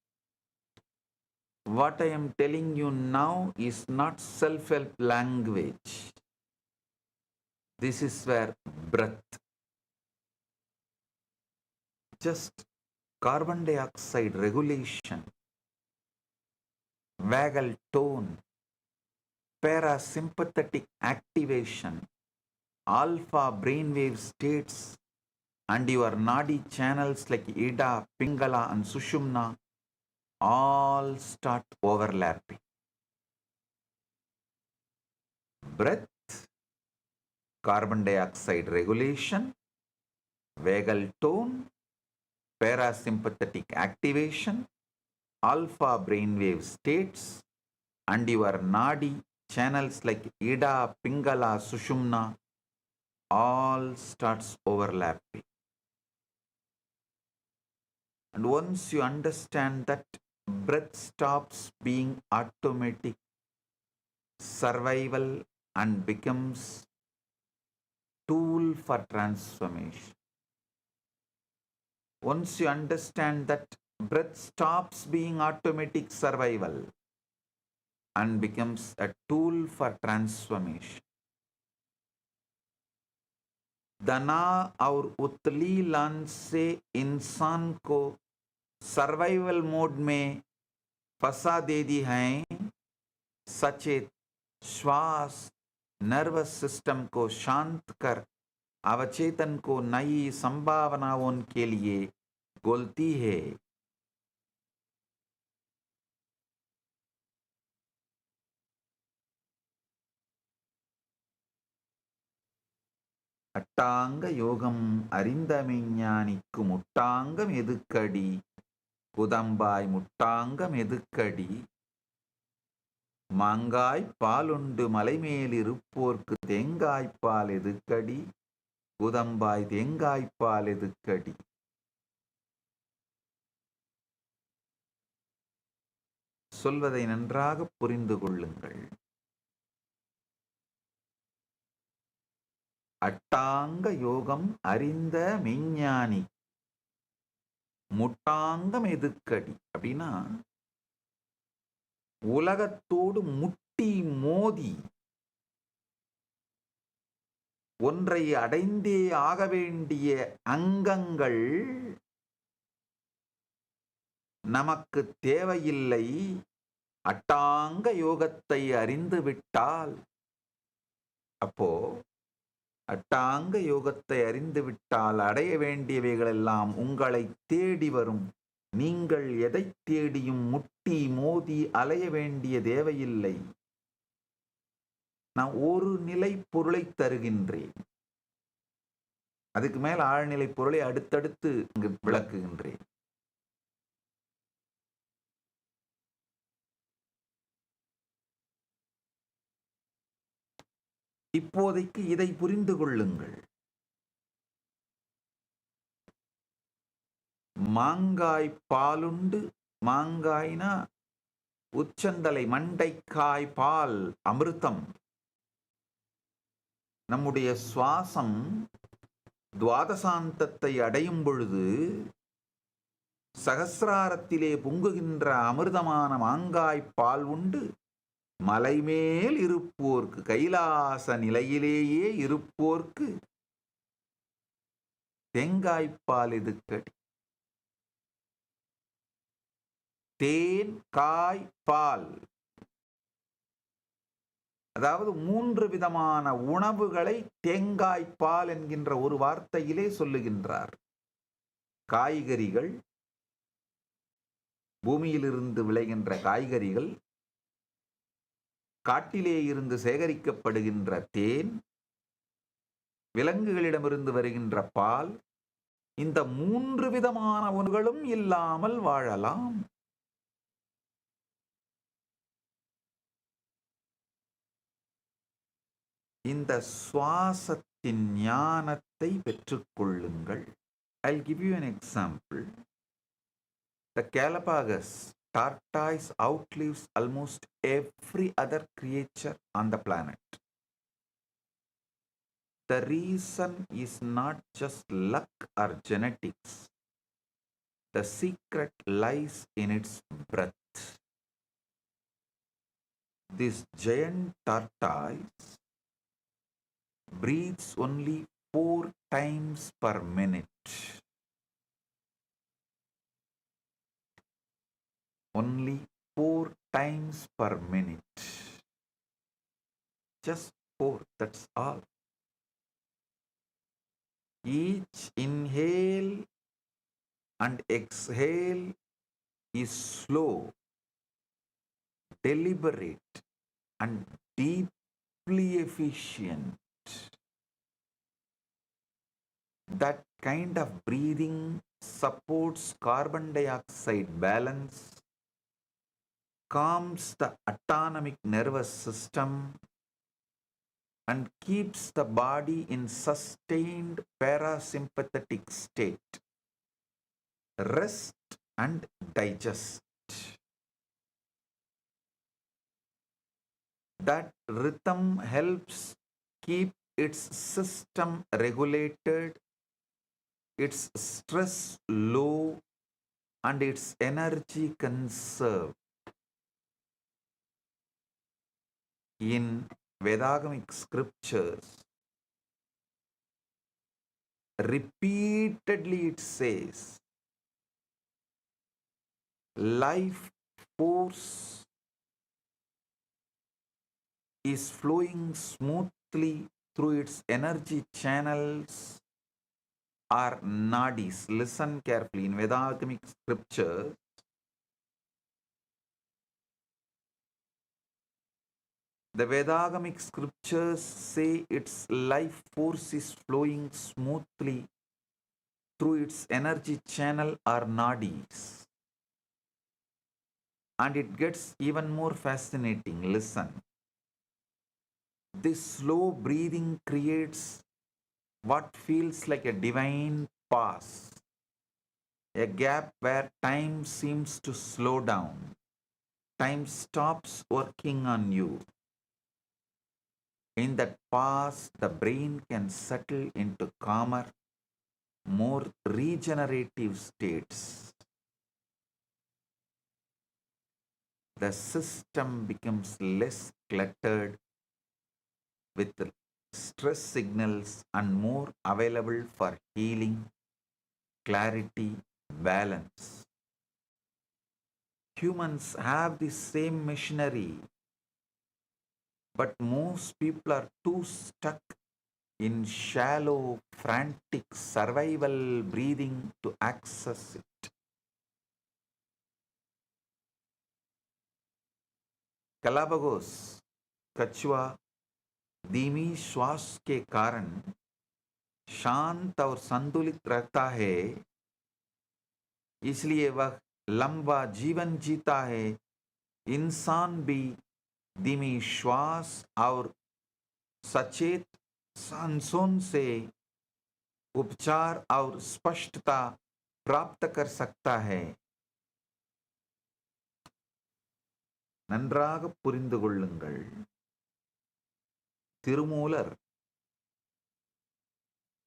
What I am telling you now is not self-help language. This is where breath, just carbon dioxide regulation, vagal tone, parasympathetic activation, alpha brainwave states, and your nadi channels like Ida, Pingala, and Sushumna all start overlapping. Breath, carbon dioxide regulation, vagal tone, parasympathetic activation, alpha brainwave states, and your nadi channels like Ida, Pingala, Sushumna all starts overlapping. And once you understand that, breath stops being automatic survival and becomes tool for transformation. Once you understand that, breath stops being automatic survival and becomes a tool for transformation. दना और उतली लान से इंसान को survival mode में फंसा दे दी है, सचेत श्वास नर्वस सिस्टम को शांत कर अवचेतन को नई संभावनाओं के लिए बोलती है. அட்டாங்க யோகம் அறிந்த மெஞ்ஞானிக்கு முட்டாங்கம் எதுக்கடி, குதம்பாய் முட்டாங்கம் எதுக்கடி, மாங்காய் பாலுண்டு மலைமேலிருப்போர்க்கு தேங்காய்ப்பால் எதுக்கடி, குதம்பாய் தேங்காய்ப்பால் எதுக்கடி. சொல்வதை நன்றாக புரிந்து கொள்ளுங்கள். அட்டாங்க யோகம் அறிந்த மெஞ்ஞானி முட்டாங்கம் எதுக்கடி அப்படின்னா, உலகத்தோடு முட்டி மோதி ஒன்றை அடைந்தே ஆக வேண்டிய அங்கங்கள் நமக்கு தேவையில்லை. அட்டாங்க யோகத்தை அறிந்து விட்டால், அப்போ அட்டாங்க யோகத்தை அறிந்துவிட்டால் அடைய வேண்டியவைகளெல்லாம் உங்களை தேடி வரும். நீங்கள் எதை தேடியும் முட்டி மோதி அலைய வேண்டிய தேவையில்லை. நான் ஒரு நிலை பொருளை தருகின்றேன், அதுக்கு மேல் ஆழ்நிலை பொருளை அடுத்தடுத்து இங்கு விளக்குகின்றேன். இப்போதைக்கு இதை புரிந்து கொள்ளுங்கள். மாங்காய் பாலுண்டு, மாங்காய்னா உச்சந்தலை, மண்டைக்காய் பால் அமிர்தம். நம்முடைய சுவாசம் துவாதசாந்தத்தை அடையும் பொழுது சகசிராரத்திலே பொங்குகின்ற அமிர்தமான மாங்காய் பால் உண்டு மலைமேல் இருப்போர்க்கு, கைலாச நிலையிலேயே இருப்போர்க்கு தேங்காய்ப்பால் எதுக்கடி? தேன், காய், பால். அதாவது 3 விதமான உணவுகளை தேங்காய்ப்பால் என்கின்ற ஒரு வார்த்தையிலே சொல்லுகின்றார். காய்கறிகள், பூமியிலிருந்து விளைகின்ற காய்கறிகள், காட்டிலே இருந்து சேகரிக்கப்படுகின்ற தேன், விலங்குகளிடமிருந்து வருகின்ற பால், இந்த 3 விதமான உணவுகளும் இல்லாமல் வாழலாம். இந்த சுவாசத்தின் ஞானத்தை பெற்றுக்கொள்ளுங்கள். I'll give you an example. The Galapagos tortoise outlives almost every other creature on the planet. The reason is not just luck or genetics. The secret lies in its breath. This giant tortoise breathes only 4 times per minute. Only 4 times per minute. Just 4, that's all. Each inhale and exhale is slow, deliberate, and deeply efficient. That kind of breathing supports carbon dioxide balance, calms the autonomic nervous system, and keeps the body in sustained parasympathetic state. Rest and digest. That rhythm helps keep its system regulated, its stress low, and its energy conserved. In Vedagamic scriptures, repeatedly it says, life force is flowing smoothly through its energy channels or nadis. Listen carefully. In Vedagamic scriptures, the Vedagamic scriptures say its life force is flowing smoothly through its energy channel or nadis. And it gets even more fascinating. Listen. This slow breathing creates what feels like a divine pause, a gap where time seems to slow down. Time stops working on you. In that pause, the brain can settle into calmer, more regenerative states. The system becomes less cluttered with stress signals and more available for healing, clarity, balance. Humans have the same machinery, but most people are too stuck in shallow, frantic survival breathing to access it. Galapagos कछुआ धीमी श्वास के कारण शांत और संतुलित रहता है, इसलिए वह लंबा जीवन जीता है. इंसान भी धीमी श्वास और सचेत सांसों से उपचार और स्पष्टता प्राप्त कर सकता है. நன்றாக புரிந்து கொள்ளுங்கள். திருமூலர்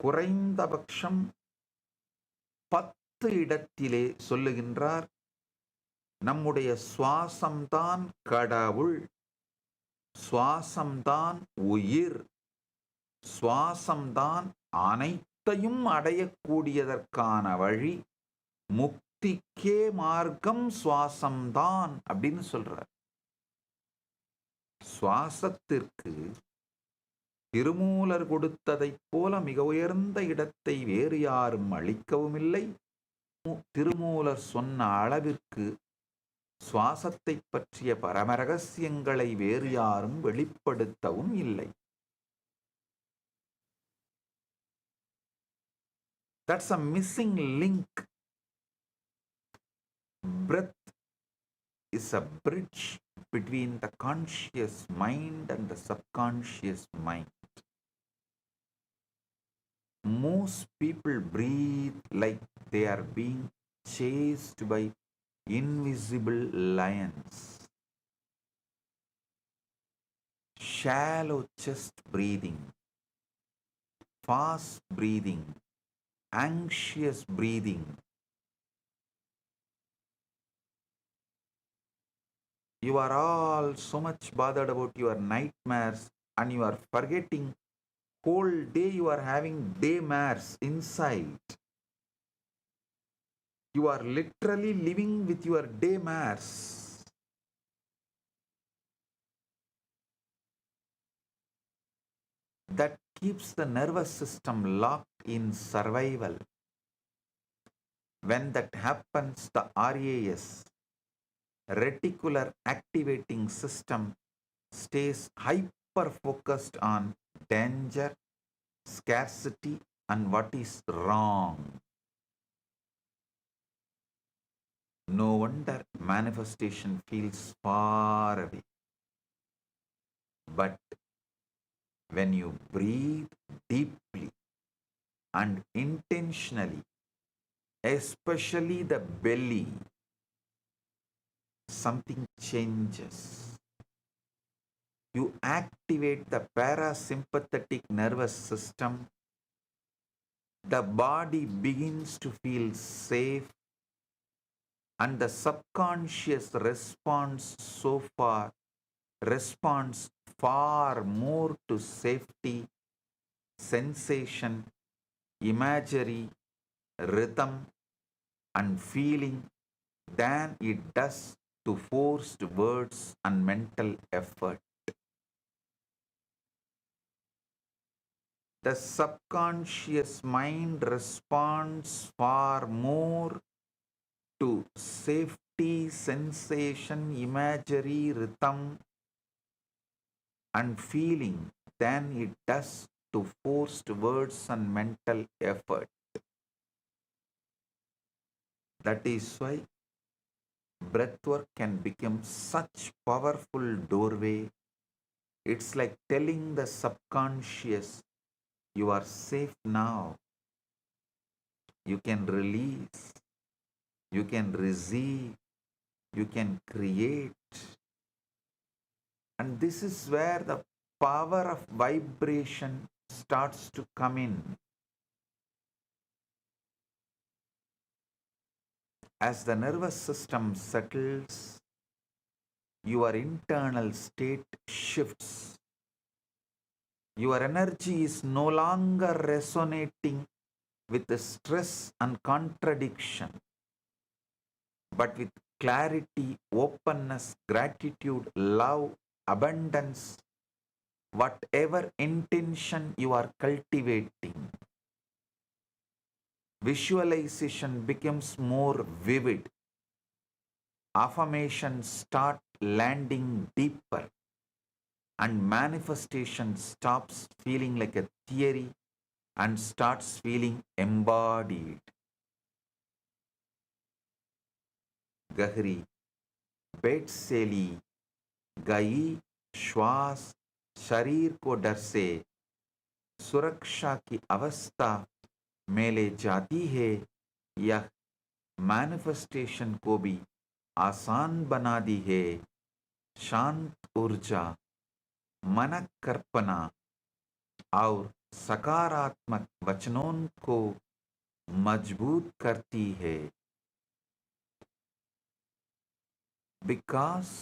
குறைந்தபட்சம் 10 இடத்திலே சொல்லுகின்றார், நம்முடைய சுவாசம்தான் கடவுள், சுவாசம்தான் உயிர், சுவாசம்தான் அனைத்தையும் அடையக்கூடியதற்கான வழி, முக்திக்கே மார்க்கம் சுவாசம்தான் அப்படின்னு சொல்றார். சுவாசத்திற்கு திருமூலர் கொடுத்ததைப் போல மிக உயர்ந்த இடத்தை வேறு யாரும் அளிக்கவும் இல்லை. திருமூலர் சொன்ன அளவிற்கு சுவாசத்தை பற்றிய பரம ரகசியங்களை வேறு யாரும் வெளிப்படுத்தவும் இல்லை. That's a missing link. Breath is a bridge between the conscious mind and the subconscious mind. Most people breathe like they are being chased by invisible lions. Shallow chest breathing, fast breathing, anxious breathing. You are all so much bothered about your nightmares and you are forgetting whole day you are having daymares inside. You are literally living with your daymares. That keeps the nervous system locked in survival. When that happens, the RAS, reticular activating system, stays hyper focused on danger, scarcity, and what is wrong. No wonder manifestation feels far away. But when you breathe deeply and intentionally, especially the belly, something changes. You activate the parasympathetic nervous system. The body begins to feel safe, and the subconscious responds far more to safety, sensation, imagery, rhythm, and feeling than it does to forced words and mental effort. The subconscious mind responds far more to safety, sensation, imagery, rhythm, and feeling than it does to forced words and mental effort. That is why breathwork can become such powerful doorway. It's like telling the subconscious, you are safe now. You can release, you can receive, you can create. And this is where the power of vibration starts to come in. As the nervous system settles, your internal state shifts. Your energy is no longer resonating with the stress and contradiction, but with clarity, openness, gratitude, love, abundance, whatever intention you are cultivating. Visualization becomes more vivid. Affirmations start landing deeper, and manifestation stops feeling like a theory and starts feeling embodied. गहरी पेट से ली गई श्वास शरीर को डर से सुरक्षा की अवस्था में ले जाती है, यह मैनिफेस्टेशन को भी आसान बना दी है। शांत ऊर्जा मन कल्पना और सकारात्मक वचनों को मजबूत करती है। Because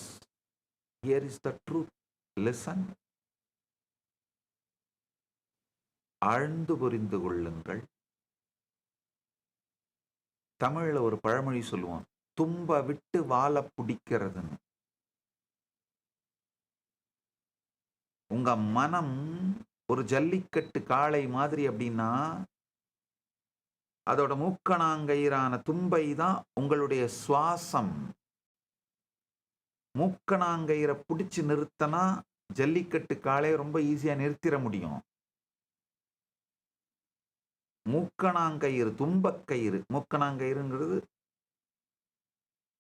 here is the truth. Listen. ஆழ்ந்து புரிந்து கொள்ளுங்கள். தமிழ்ல ஒரு பழமொழி சொல்லுவோம், தும்ப விட்டு வாழ பிடிக்கிறதுன்னு. உங்க மனம் ஒரு ஜல்லிக்கட்டு காளை மாதிரி அப்படின்னா, அதோட மூக்கணாங்கயிறான தும்பை தான் உங்களுடைய சுவாசம். மூக்கணாங்கயிறை பிடிச்சு நிறுத்தினா ஜல்லிக்கட்டு காளையை ரொம்ப ஈஸியா நிறுத்திட முடியும். மூக்கணாங்கயிறு, தும்பக்கயிறு, மூக்கணாங்கயிறுங்கிறது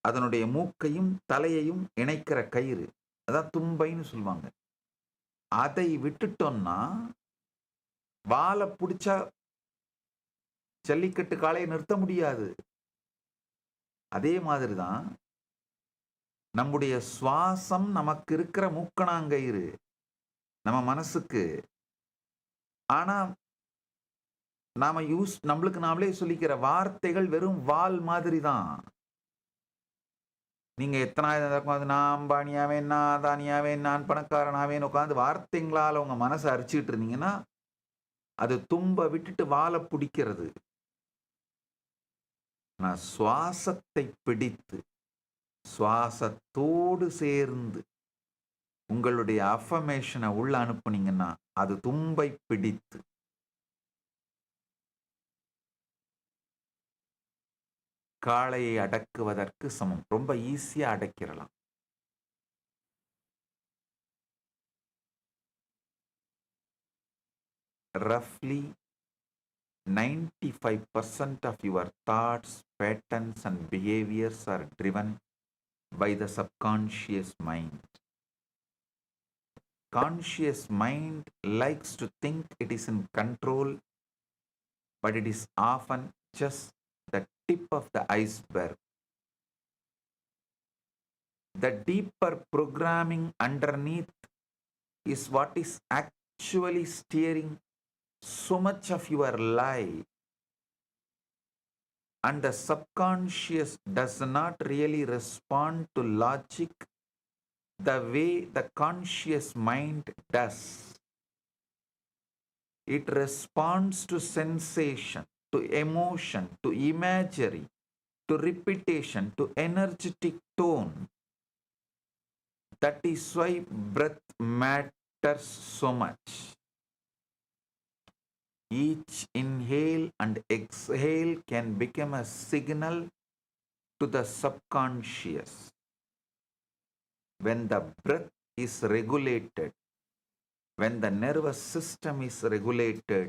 அதனுடைய மூக்கையும் தலையையும் இணைக்கிற கயிறு, அதான் தும்பைன்னு சொல்லுவாங்க. அதை விட்டுட்டோம்னா வாழை பிடிச்சா ஜல்லிக்கட்டு காளையை நிறுத்த முடியாது. அதே மாதிரிதான் நம்முடைய சுவாசம் நமக்கு இருக்கிற மூக்கணாங்கயிறு நம்ம மனசுக்கு. ஆனா நாம நம்மளுக்கு நாமளே சொல்லிக்கிற வார்த்தைகள் வெறும் வால் மாதிரி தான். நீங்க எத்தனாயிரம் நான் அம்பானியாவேன், நான் அதானியாவேன், நான் பணக்காரனாவேன் உட்காந்து வார்த்தைங்களால உங்க மனசை அரிச்சுட்டு இருந்தீங்கன்னா அது தும்ப விட்டுட்டு வாழை பிடிக்கிறது. நான் சுவாசத்தை பிடித்து சுவாசத்தோடு சேர்ந்து உங்களுடைய அஃபர்மேஷனை உள்ள அனுப்புனீங்கன்னா அது தும்பை பிடித்து காளையை அடக்குவதற்கு சமம். ரொம்ப ஈஸியா அடக்கிடலாம். Roughly 95% of your thoughts, patterns and behaviors are driven by the subconscious mind. Conscious mind likes to think it is in control, but it is often just the tip of the iceberg. The deeper programming underneath is what is actually steering so much of your life. And the subconscious does not really respond to logic the way the conscious mind does. It responds to sensation, to emotion, to imagery, to repetition, to energetic tone. That is why breath matters so much. Each inhale and exhale can become a signal to the subconscious. When the breath is regulated, when the nervous system is regulated,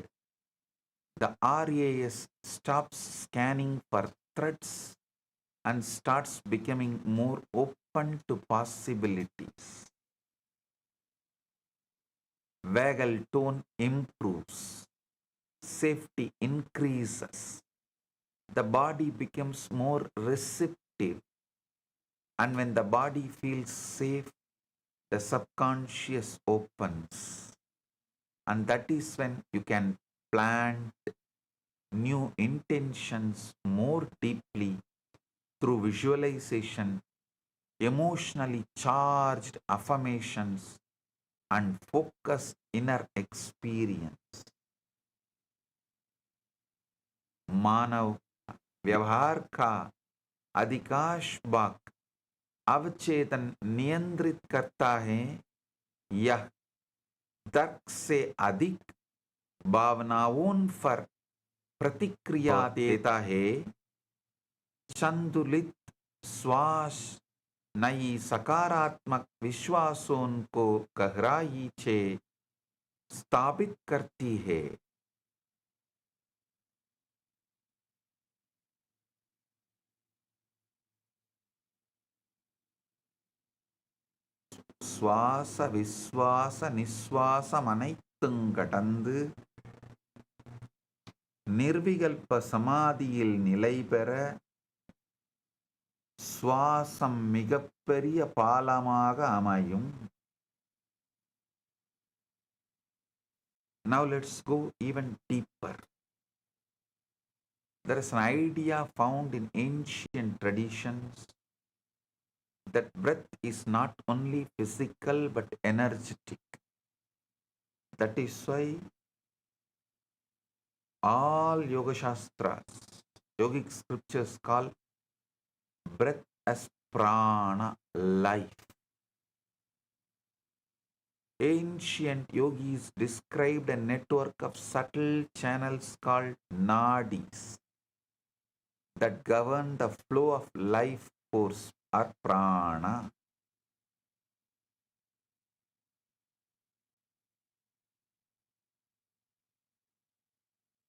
the RAS stops scanning for threats and starts becoming more open to possibilities. Vagal tone improves. Safety increases. The body becomes more receptive. And when the body feels safe, the subconscious opens. And that is when you can plant new intentions more deeply through visualization, emotionally charged affirmations, and focused inner experience. मानव व्यवहार का अधिकांश भाग अवचेतन नियंत्रित करता है। यह तर्क से अधिक भावनाओं पर प्रतिक्रिया देता है। संतुलित श्वास नई सकारात्मक विश्वासों को गहराई से स्थापित करती है। சுவாச விஸ்வாச நிஸ்வாசம் அனைத்தும் கடந்து நிர்விகல்ப சமாதியில் நிலை பெற சுவாசம் மிகப்பெரிய பாலமாக அமையும். Now let's go even deeper. There is an idea found in ancient traditions that breath is not only physical but energetic. That is why all yoga shastras, yogic scriptures call breath as prana, life. Ancient yogis described a network of subtle channels called nadis that govern the flow of life force or prana.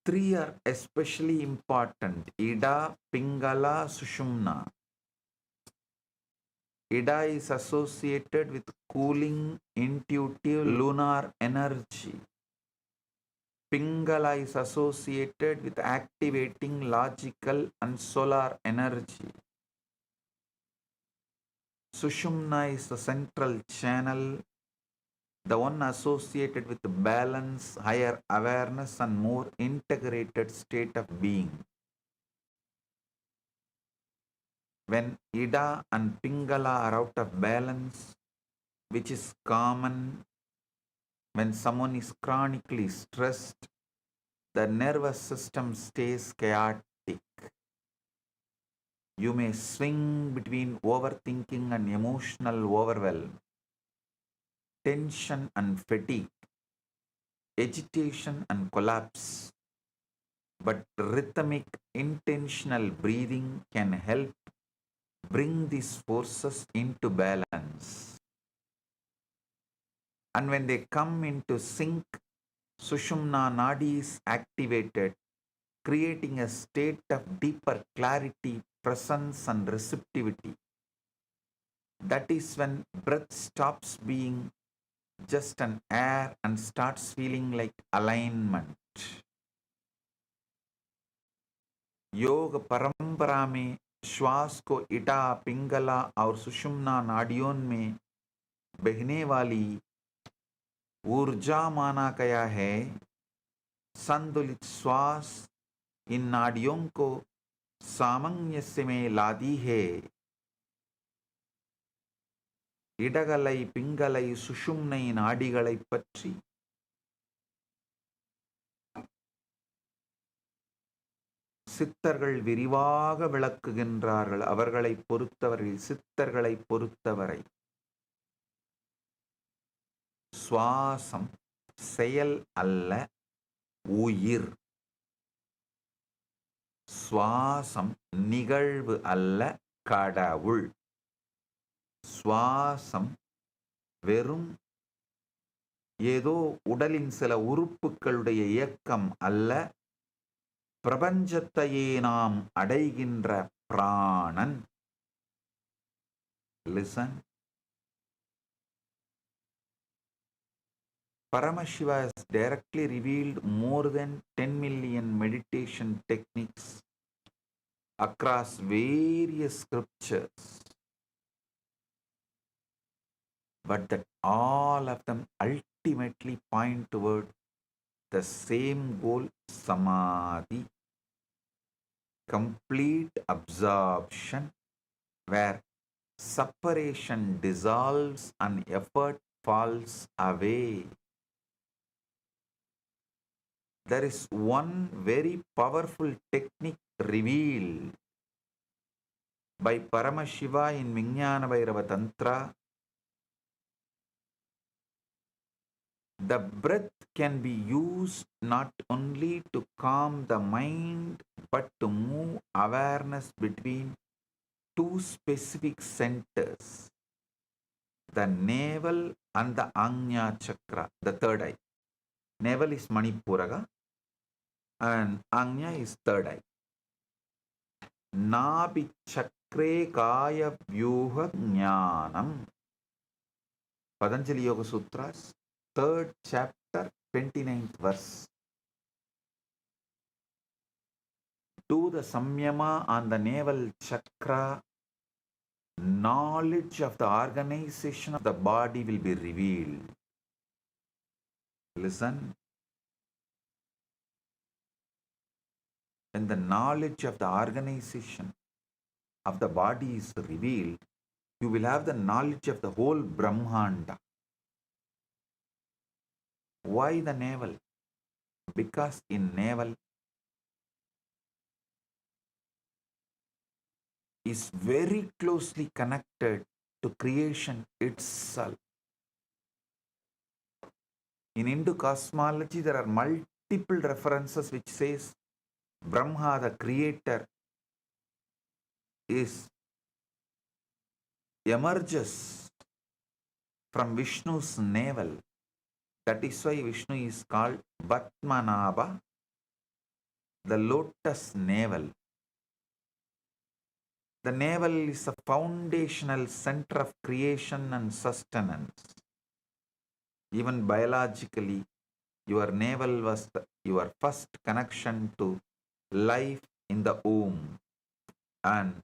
Three are especially important: Ida, Pingala, Sushumna. Ida is associated with cooling, intuitive, lunar energy. Pingala is associated with activating logical and solar energy. Sushumna is the central channel, the one associated with balance, higher awareness, and more integrated state of being. When Ida and Pingala are out of balance, which is common when someone is chronically stressed, the nervous system stays chaotic. You may swing between overthinking and emotional overwhelm, tension and fatigue, agitation and collapse. But rhythmic, intentional breathing can help bring these forces into balance. And when they come into sync, Sushumna Nadi is activated, creating a state of deeper clarity, presence, and receptivity. That is when breath stops being just an air and starts feeling like alignment. योग परंपरा में श्वास को इटा, पिंगला और सुषुम्ना नाडियों में बहने वाली ऊर्जा माना गया है. संतुलित श्वास इन नाडियों को सामंजस्य में लाती है. இடகலை, பிங்கலை, சுஷும்னை நாடிகளை பற்றி சித்தர்கள் விரிவாக விளக்குகின்றார்கள். அவர்களை பொறுத்தவரை, சித்தர்களை பொறுத்தவரை சுவாசம் செயல் அல்ல, உயிர். சுவாசம் நிகழ்வு அல்ல, கடவுள். சுவாசம் வெறும் ஏதோ உடலின் சில உறுப்புகளுடைய இயக்கம் அல்ல, பிரபஞ்சத்தையே நாம் அடைகின்ற பிராணன். Listen. Paramashiva has directly revealed more than 10 million meditation techniques across various scriptures, but that all of them ultimately point toward the same goal: samadhi, complete absorption, where separation dissolves and effort falls away. There is one very powerful technique revealed by Paramashiva in Vijnana Bhairava Tantra. The breath can be used not only to calm the mind, but to move awareness between two specific centers: the navel and the Ajna chakra, the third eye. Navel is Manipuraga and Ajna is third eye. Nabi chakre kaya vyuha jnanam. Patanjali Yoga Sutras, 3rd chapter, 29th verse. Do the samyama on the navel chakra, knowledge of the organization of the body will be revealed. Listen. When the knowledge of the organization of the body is revealed, you will have the knowledge of the whole Brahmanda. Why the navel? Because in navel is very closely connected to creation itself. In Hindu cosmology, there are multiple references which says Brahma, the creator, emerges from Vishnu's navel. That is why Vishnu is called Batmanabha, the lotus navel. The navel is a foundational center of creation and sustenance. Even biologically, your navel was your first connection to life in the womb. And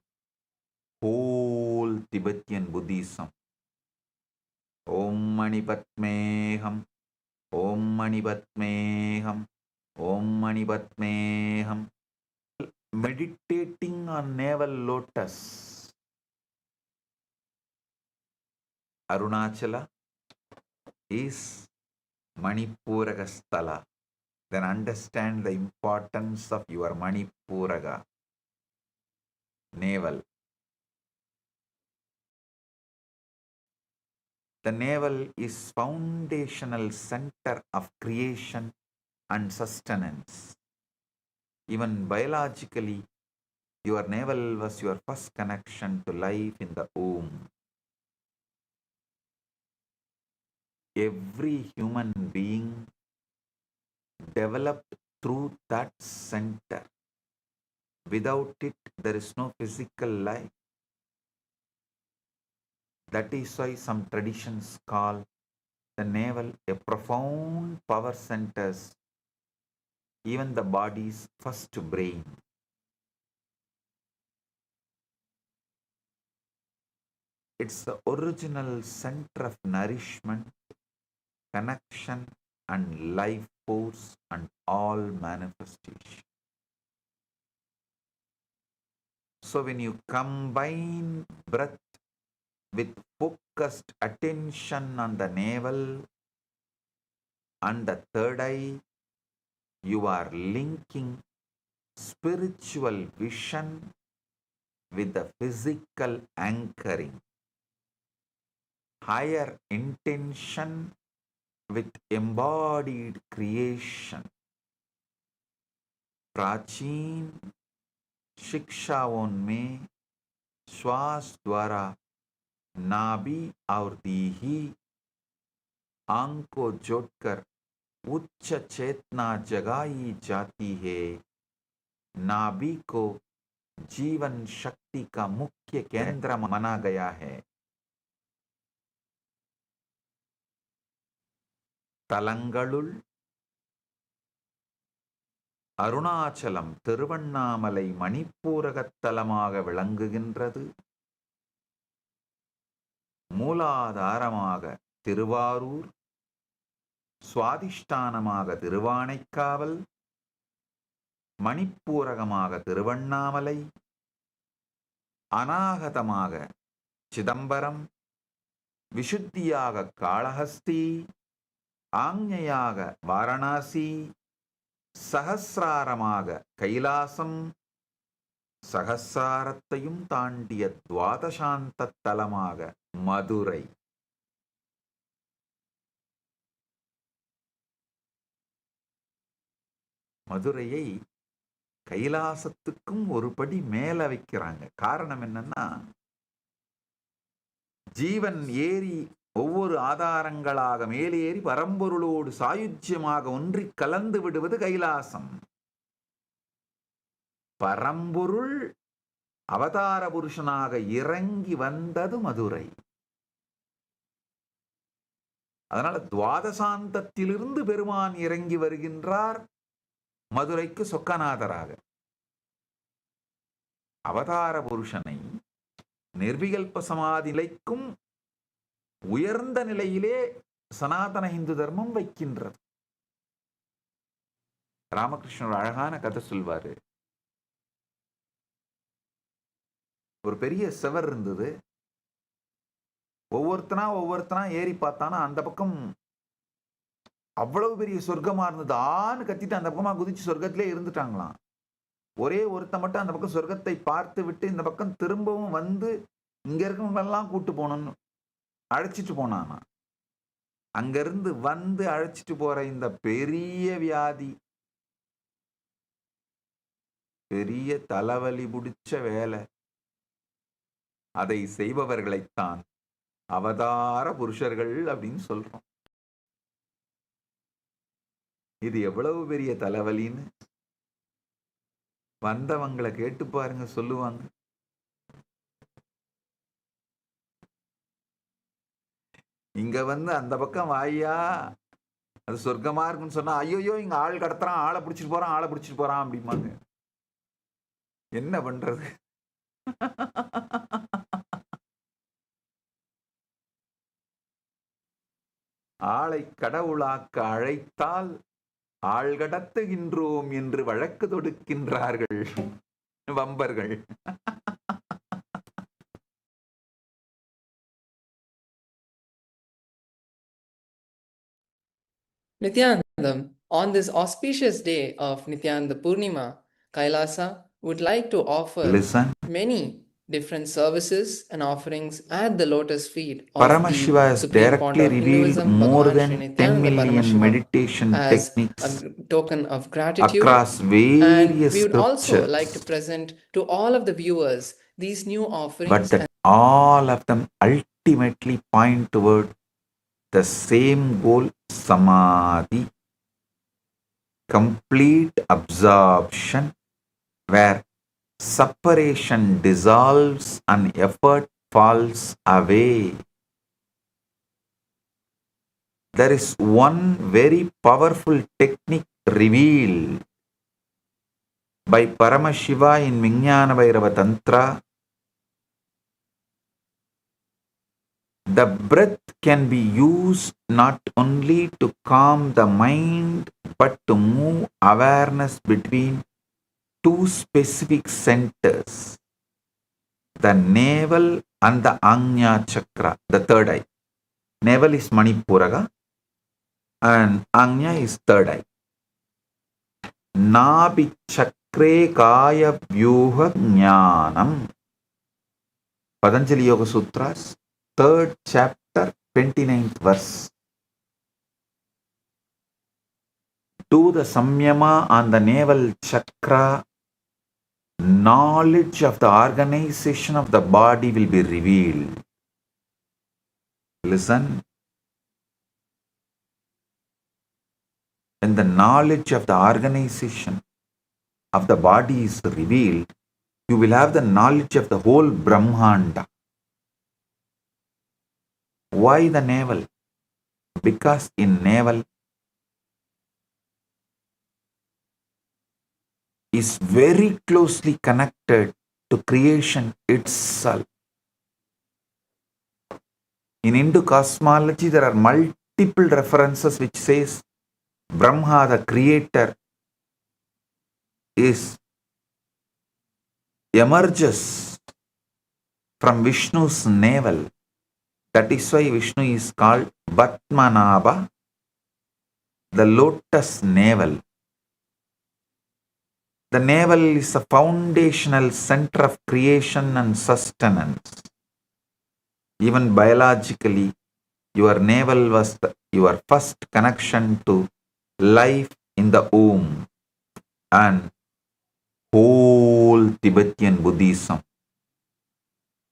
whole Tibetan Buddhism, Om Mani Padmeham, Om Mani Padmeham, Om Mani Padmeham. Meditating on navel lotus. Arunachala is Manipuraga Sthala. Then understand the importance of your Manipuraga navel. The navel is foundational center of creation and sustenance. Even biologically, your navel was your first connection to life in the womb. Every human being developed through that center. Without it, there is no physical life. That is why some traditions call the navel a profound power center, even the body's first brain. It's the original center of nourishment, connection, and life force and all manifestation. So when you combine breath with focused attention on the navel and the third eye, you are linking spiritual vision with the physical anchoring, higher intention with embodied creation. प्राचीन शिक्षाओं में श्वास द्वारा नाभि और दीही आंख को जोड़कर उच्च चेतना जगाई जाती है। नाभि को जीवन शक्ति का मुख्य केंद्र माना गया है। தலங்களுள் அருணாச்சலம் திருவண்ணாமலை மணிப்பூரகத்தலமாக விளங்குகின்றது. மூலாதாரமாக திருவாரூர், சுவாதிஷ்டானமாக திருவானைக்காவல், மணிப்பூரகமாக திருவண்ணாமலை, அநாகதமாக சிதம்பரம், விசுத்தியாக காளஹஸ்தி, ஆஞ்ஞையாக வாரணாசி, சகசிராரமாக கைலாசம், சகசாரத்தையும் தாண்டிய துவாதசாந்த தலமாக மதுரை. மதுரையை கைலாசத்துக்கும் ஒரு படி மேல வைக்கிறாங்க. காரணம் என்னன்னா, ஜீவன் ஏறி ஒவ்வொரு ஆதாரங்களாக மேலேறி பரம்பொருளோடு சாயுஜ்யமாக ஒன்றி கலந்து விடுவது கைலாசம். பரம்பொருள் அவதார புருஷனாக இறங்கி வந்தது மதுரை. அதனால துவாதசாந்தத்திலிருந்து பெருமான் இறங்கி வருகின்றார் மதுரைக்கு சொக்கநாதராக. அவதார புருஷனை நிர்விகல்ப சமாதி நிலைக்கும் உயர்ந்த நிலையிலே சனாதன இந்து தர்மம் வைக்கின்றது. ராமகிருஷ்ணர் அழகான கதை சொல்வாரு. ஒரு பெரிய செவர் இருந்தது. ஒவ்வொருத்தனா ஏறி பார்த்தானா அந்த பக்கம் அவ்வளவு பெரிய சொர்க்கமா இருந்தது. ஆன்னு கத்திட்டு அந்த பக்கமா குதிச்சு சொர்க்கத்திலே இருந்துட்டாங்களாம். ஒரே ஒருத்த மட்டும் அந்த பக்கம் சொர்க்கத்தை பார்த்து விட்டு இந்த பக்கம் திரும்பவும் வந்து இங்க இருக்கவங்களெல்லாம் கூட்டு போகணும்னு அழைச்சிட்டு போனானா. அங்கிருந்து வந்து அழைச்சிட்டு போற இந்த பெரிய வியாதி, பெரிய தலைவலி பிடிச்ச வேலை, அதை செய்பவர்களைத்தான் அவதார புருஷர்கள் அப்படின்னு சொல்றோம். இது எவ்வளவு பெரிய தலைவலின்னு வந்தவங்களை கேட்டு பாருங்க, சொல்லுவாங்க. இங்க வந்து அந்த பக்கம் வாயா அது சொர்க்கமா இருக்குன்னு சொன்னா, ஐயோ இங்க ஆள் கடத்துறான், ஆளை பிடிச்சிட்டு போறான் அப்படிம்பாங்க. என்ன பண்றது? ஆளை கடவுளாக்க அழைத்தால் ஆள் கடத்துகின்றோம் என்று வழக்கு தொடுக்கின்றார்கள் வம்பர்கள். Nithyanandam, on this auspicious day of Nithyananda Purnima, Kailasa would like to offer Listen. many different services and offerings at the lotus feet of Paramashiva the has Supreme Founder directly of revealed Hinduism, more Bhagavan than Sri 10 Nithyananda million Paramashivam, meditation as techniques a token of gratitude. across And various we would also scriptures, like to present to all of the viewers these new but offerings. that all of them ultimately point toward the same goal, samadhi, complete absorption, where separation dissolves and effort falls away. There is one very powerful technique revealed by Paramashiva in Vijnana Bhairava Tantra. The breath can be used not only to calm the mind, but to move awareness between two specific centers, the navel and the Ajna chakra, the third eye. Navel is Manipuraga and Ajna is third eye. Nabi chakre kaya vyuha jnanam. Patanjali Yoga Sutras, 3rd chapter, 29th verse. Do the samyama on the navel chakra, knowledge of the organization of the body will be revealed. Listen. When the knowledge of the organization of the body is revealed, you will have the knowledge of the whole Brahmanda. Why the navel? Because in navel is very closely connected to creation itself. In Hindu cosmology, there are multiple references which says Brahma, the creator, emerges from Vishnu's navel. That is why Vishnu is called Batmanabha, the lotus navel. The navel is a foundational center of creation and sustenance. Even biologically, your navel was your first connection to life in the womb. And whole Tibetan Buddhism,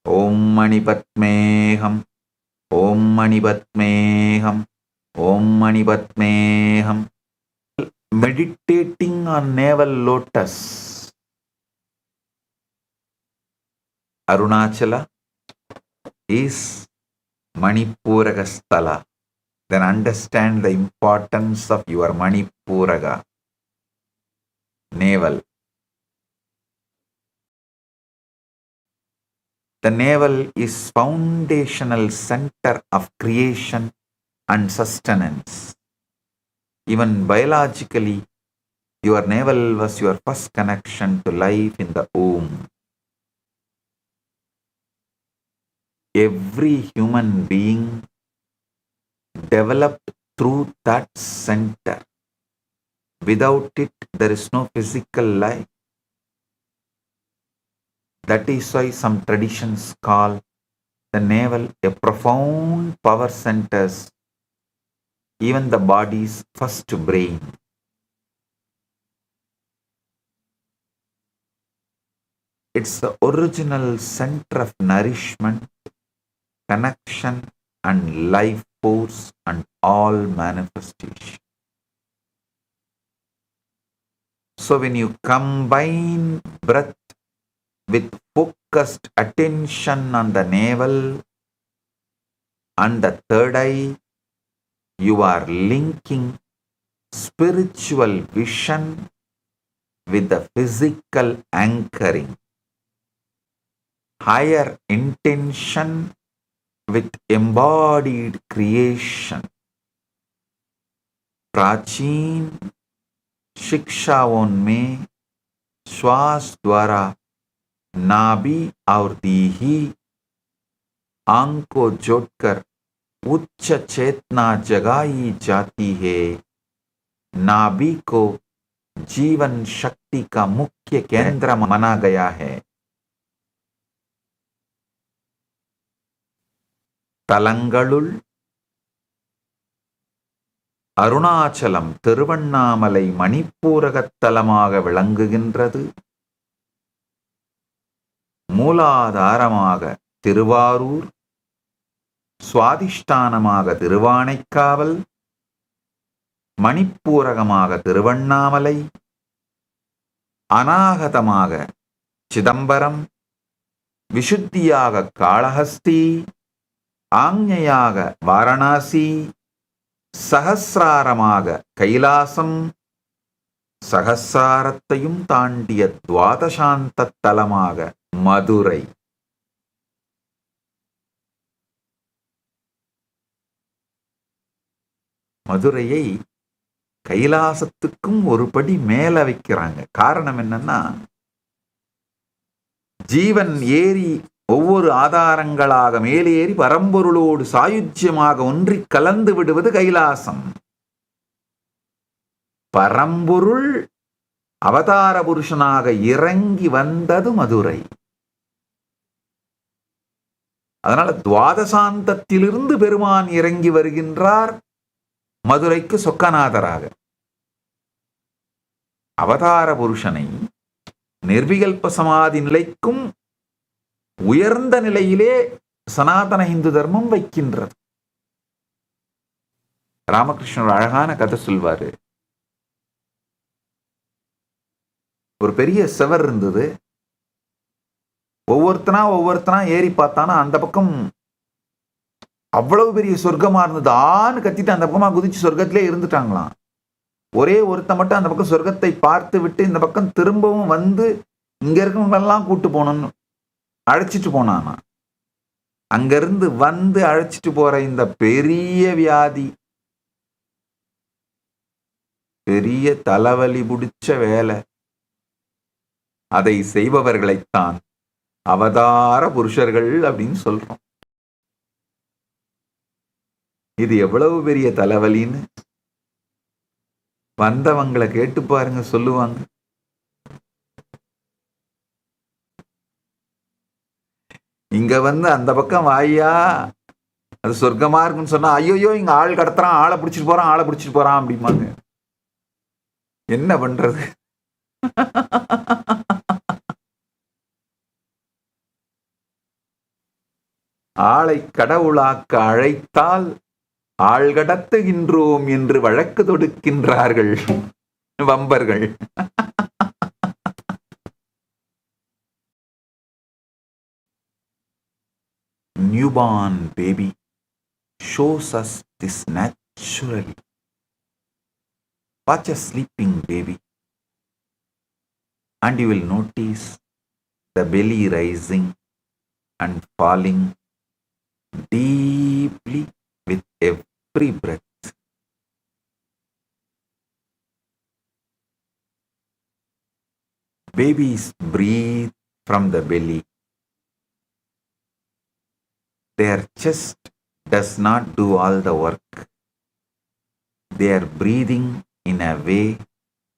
Om Mani Padmeham, Om Mani Padmeham, Om Mani Padmeham, meditating on navel lotus. Arunachala is Manipuragasthala. then understand the importance of your Manipuraga, navel. The navel is foundational center of creation and sustenance. Even biologically, your navel was your first connection to life in the womb. Every human being developed through that center. Without it, there is no physical life. That is why some traditions call the navel a profound power center, even the body's first brain. It's the original center of nourishment, connection, and life force and all manifestation. So when you combine breath with focused attention on the navel and the third eye, you are linking spiritual vision with the physical anchoring, higher intention with embodied creation. प्राचीन शिक्षाओं में श्वास द्वारा नाभि और दीही आंख को जोड़कर उच्च चेतना जगाई जाती है। नाभि को जीवन शक्ति का मुख्य केंद्र माना गया है। தலங்களுள் அருணாச்சலம் திருவண்ணாமலை மணிப்பூரகத்தலமாக விளங்குகின்றது. மூலாதாரமாக திருவாரூர், சுவாதிஷ்டானமாக திருவானைக்காவல், மணிப்பூரகமாக திருவண்ணாமலை, அநாகதமாக சிதம்பரம், விசுத்தியாக காளஹஸ்தி, ஆஞ்ஞையாக வாரணாசி, சகசிராரமாக கைலாசம், சகசிராரத்தையும் தாண்டிய துவாதசாந்த தலமாக மதுரை. மதுரையை கைலாசத்துக்கும் ஒரு படி மேல வைக்கிறாங்க. காரணம் என்னன்னா, ஜீவன் ஏறி ஒவ்வொரு ஆதாரங்களாக மேலேறி பரம்பொருளோடு சாயுஜ்யமாக ஒன்றி கலந்து விடுவது கைலாசம். பரம்பொருள் அவதார புருஷனாக இறங்கி வந்தது மதுரை. அதனால துவாதசாந்தத்திலிருந்து பெருமான் இறங்கி வருகின்றார் மதுரைக்கு சொக்கநாதராக. அவதார புருஷனை நிர்விகல்ப சமாதி நிலைக்கும் உயர்ந்த நிலையிலே சனாதன இந்து தர்மம் வைக்கின்றது. ராமகிருஷ்ணர் அழகான கதை சொல்வாரு. ஒரு பெரிய செவர் இருந்தது. ஒவ்வொருத்தனா ஏறி பார்த்தானா அந்த பக்கம் அவ்வளவு பெரிய சொர்க்கமா இருந்தது. ஆன்னு கத்திட்டு அந்த பக்கமா குதிச்சு சொர்க்கத்திலே இருந்துட்டாங்களாம். ஒரே ஒருத்த மட்டும் அந்த பக்கம் சொர்க்கத்தை பார்த்து விட்டு இந்த பக்கம் திரும்பவும் வந்து இங்க இருக்கவங்களெல்லாம் கூட்டு போனோம்னு அழைச்சிட்டு போனானா. அங்கிருந்து வந்து அழைச்சிட்டு போற இந்த பெரிய வியாதி, பெரிய தலைவலி பிடிச்ச வேலை, அதை செய்பவர்களைத்தான் அவதார புருஷர்கள் அப்படின்னு சொல்றோம். இது எவ்வளவு பெரிய தலைவலின்னு வந்தவங்களை கேட்டு பாருங்க, சொல்லுவாங்க. இங்க வந்து அந்த பக்கம் வாயா அது சொர்க்கமா இருக்குன்னு சொன்னா, ஐயோ இங்க ஆள் கடத்துறான், ஆளை பிடிச்சிட்டு போறான் அப்படிம்பாங்க. என்ன பண்றது? ஆளை கடவுளாக்க அழைத்தால் ஆள் கடத்துகின்றோம் என்று வழக்கு தொடுக்கின்றார்கள் வம்பர்கள். Newborn baby shows us this naturally. Watch a sleeping baby and you will notice the belly rising and falling deeply with every breath. Babies breathe from the belly. Their chest does not do all the work. They are breathing in a way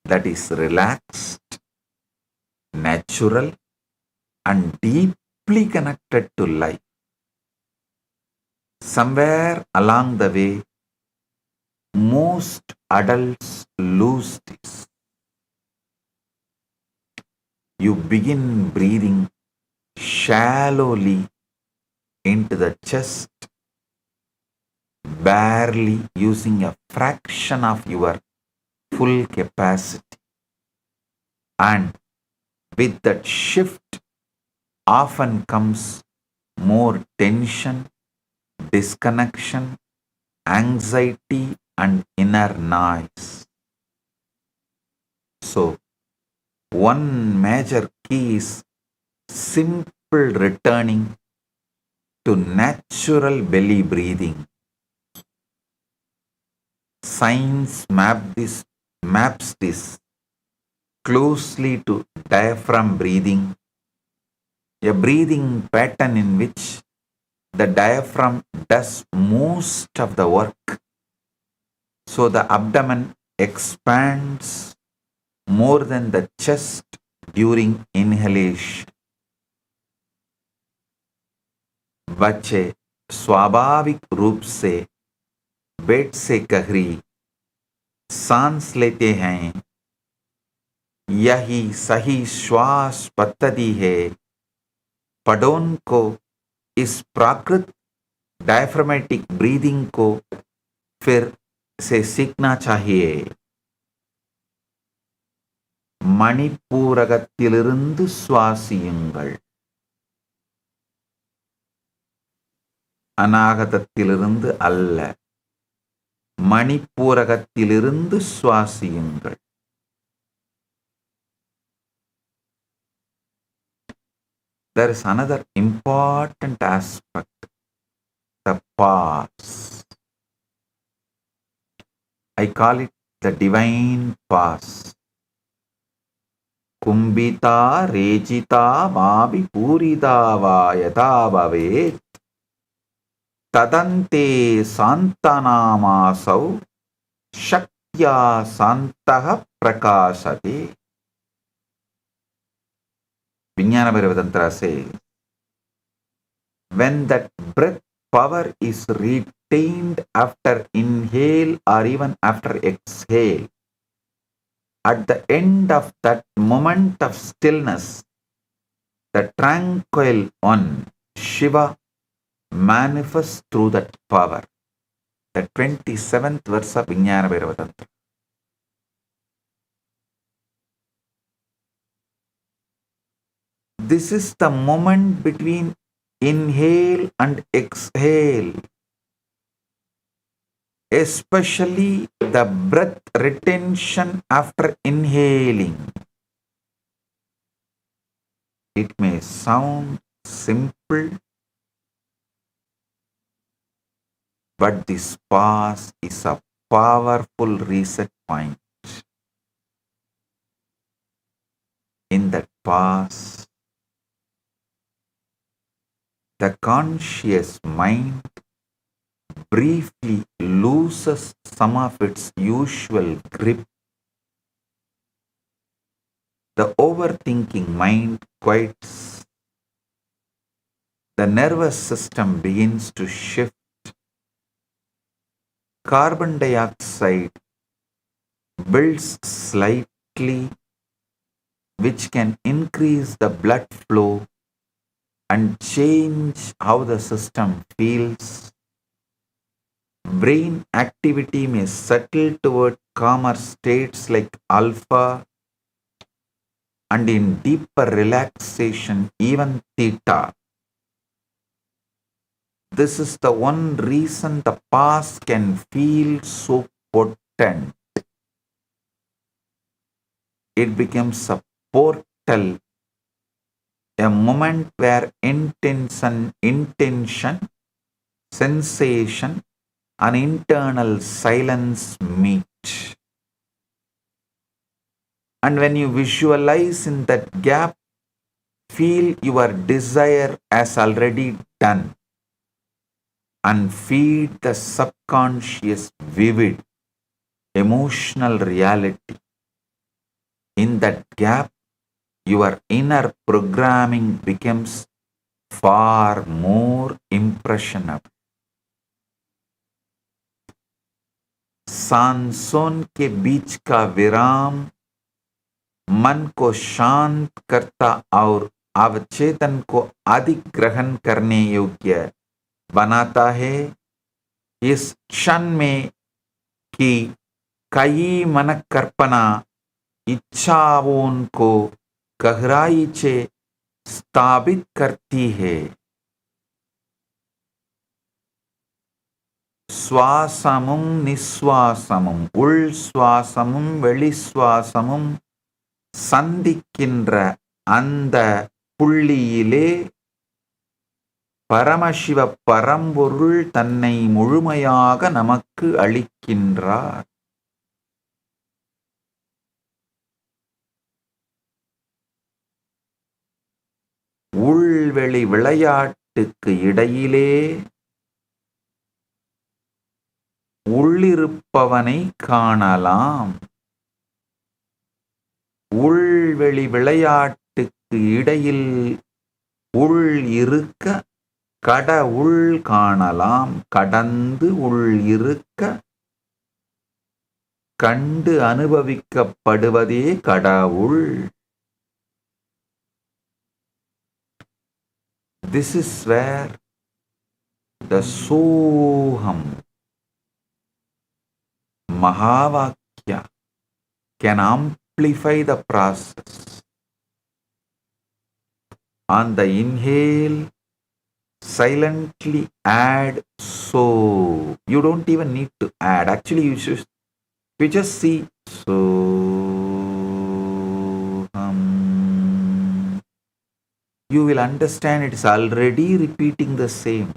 that is relaxed, natural, and deeply connected to life. Somewhere along the way, most adults lose this. You begin breathing shallowly into the chest, barely using a fraction of your full capacity. And with that shift often comes more tension, disconnection, anxiety, and inner noise. So, one major key is simple returning to natural belly breathing. Science maps this closely to diaphragm breathing, a breathing pattern in which the diaphragm does most of the work. So the abdomen expands more than the chest during inhalation. बच्चे स्वाभाविक रूप से पेट से गहरी सांस लेते हैं. यही सही श्वास पद्धति है. पढ़ों को इस प्राकृत डायफ्रामेटिक ब्रीदिंग को फिर से सीखना चाहिए. மணிப்பூரகத்திலிருந்து சுவாசியுங்கள். அநாகதத்திலிருந்து அல்ல, மணிப்பூரகத்திலிருந்து சுவாசியுங்கள். There is another important aspect, the pause. I call it the divine pause. कुंभिता रेजिता माभि पूरिता वा यथा भवेत् तदन्ते शान्तनामासौ शक्त्या शान्तः प्रकाशते. Vijnana says, when that breath power is retained after inhale or even after exhale, at the end of that moment of stillness, the tranquil one, Shiva, manifests through that power. The 27th verse of Vijnana Bhairava. This is the moment between inhale and exhale. Especially the breath retention after inhaling. It may sound simple, but this pause is a powerful reset point. In that pause, the conscious mind briefly loses some of its usual grip. The overthinking mind quiets. The nervous system begins to shift. Carbon dioxide builds slightly, which can increase the blood flow and change how the system feels. Brain activity may settle toward calmer states like alpha, and in deeper relaxation, even theta. This is the one reason the past can feel so potent. It becomes a portal, a moment where intention, sensation, and internal silence meet. And when you visualize in that gap, feel your desire as already done, and feed the subconscious vivid emotional reality. In that gap, your inner programming becomes far more impressionable. सांसों के बीच का विराम मन को शांत करता और अवचेतन को अधिग्रहण करने योग्य बनाता है. इस क्षण में कि कई मन कल्पना इच्छाओं को गहराई से स्थापित करती है. சுவாசமும் நிஸ்வாசமும் உள் சுவாசமும் வெளிசுவாசமும் சந்திக்கின்ற அந்த புள்ளியிலே பரமசிவ பரம்பொருள் தன்னை முழுமையாக நமக்கு அளிக்கின்றார். உள்வெளி விளையாட்டுக்கு இடையிலே உள்ளிருப்பவனை காணலாம். உள்வெளி விளையாட்டுக்கு இடையில் உள் இருக்க கடவுள் காணலாம். கடந்து உள் இருக்க கண்டு அனுபவிக்கப்படுவதே கடவுள். This is where the Soham Mahavakya can amplify the process. On the inhale, silently add so. You don't even need to add. Actually, you just see so. You will understand it is already repeating the same.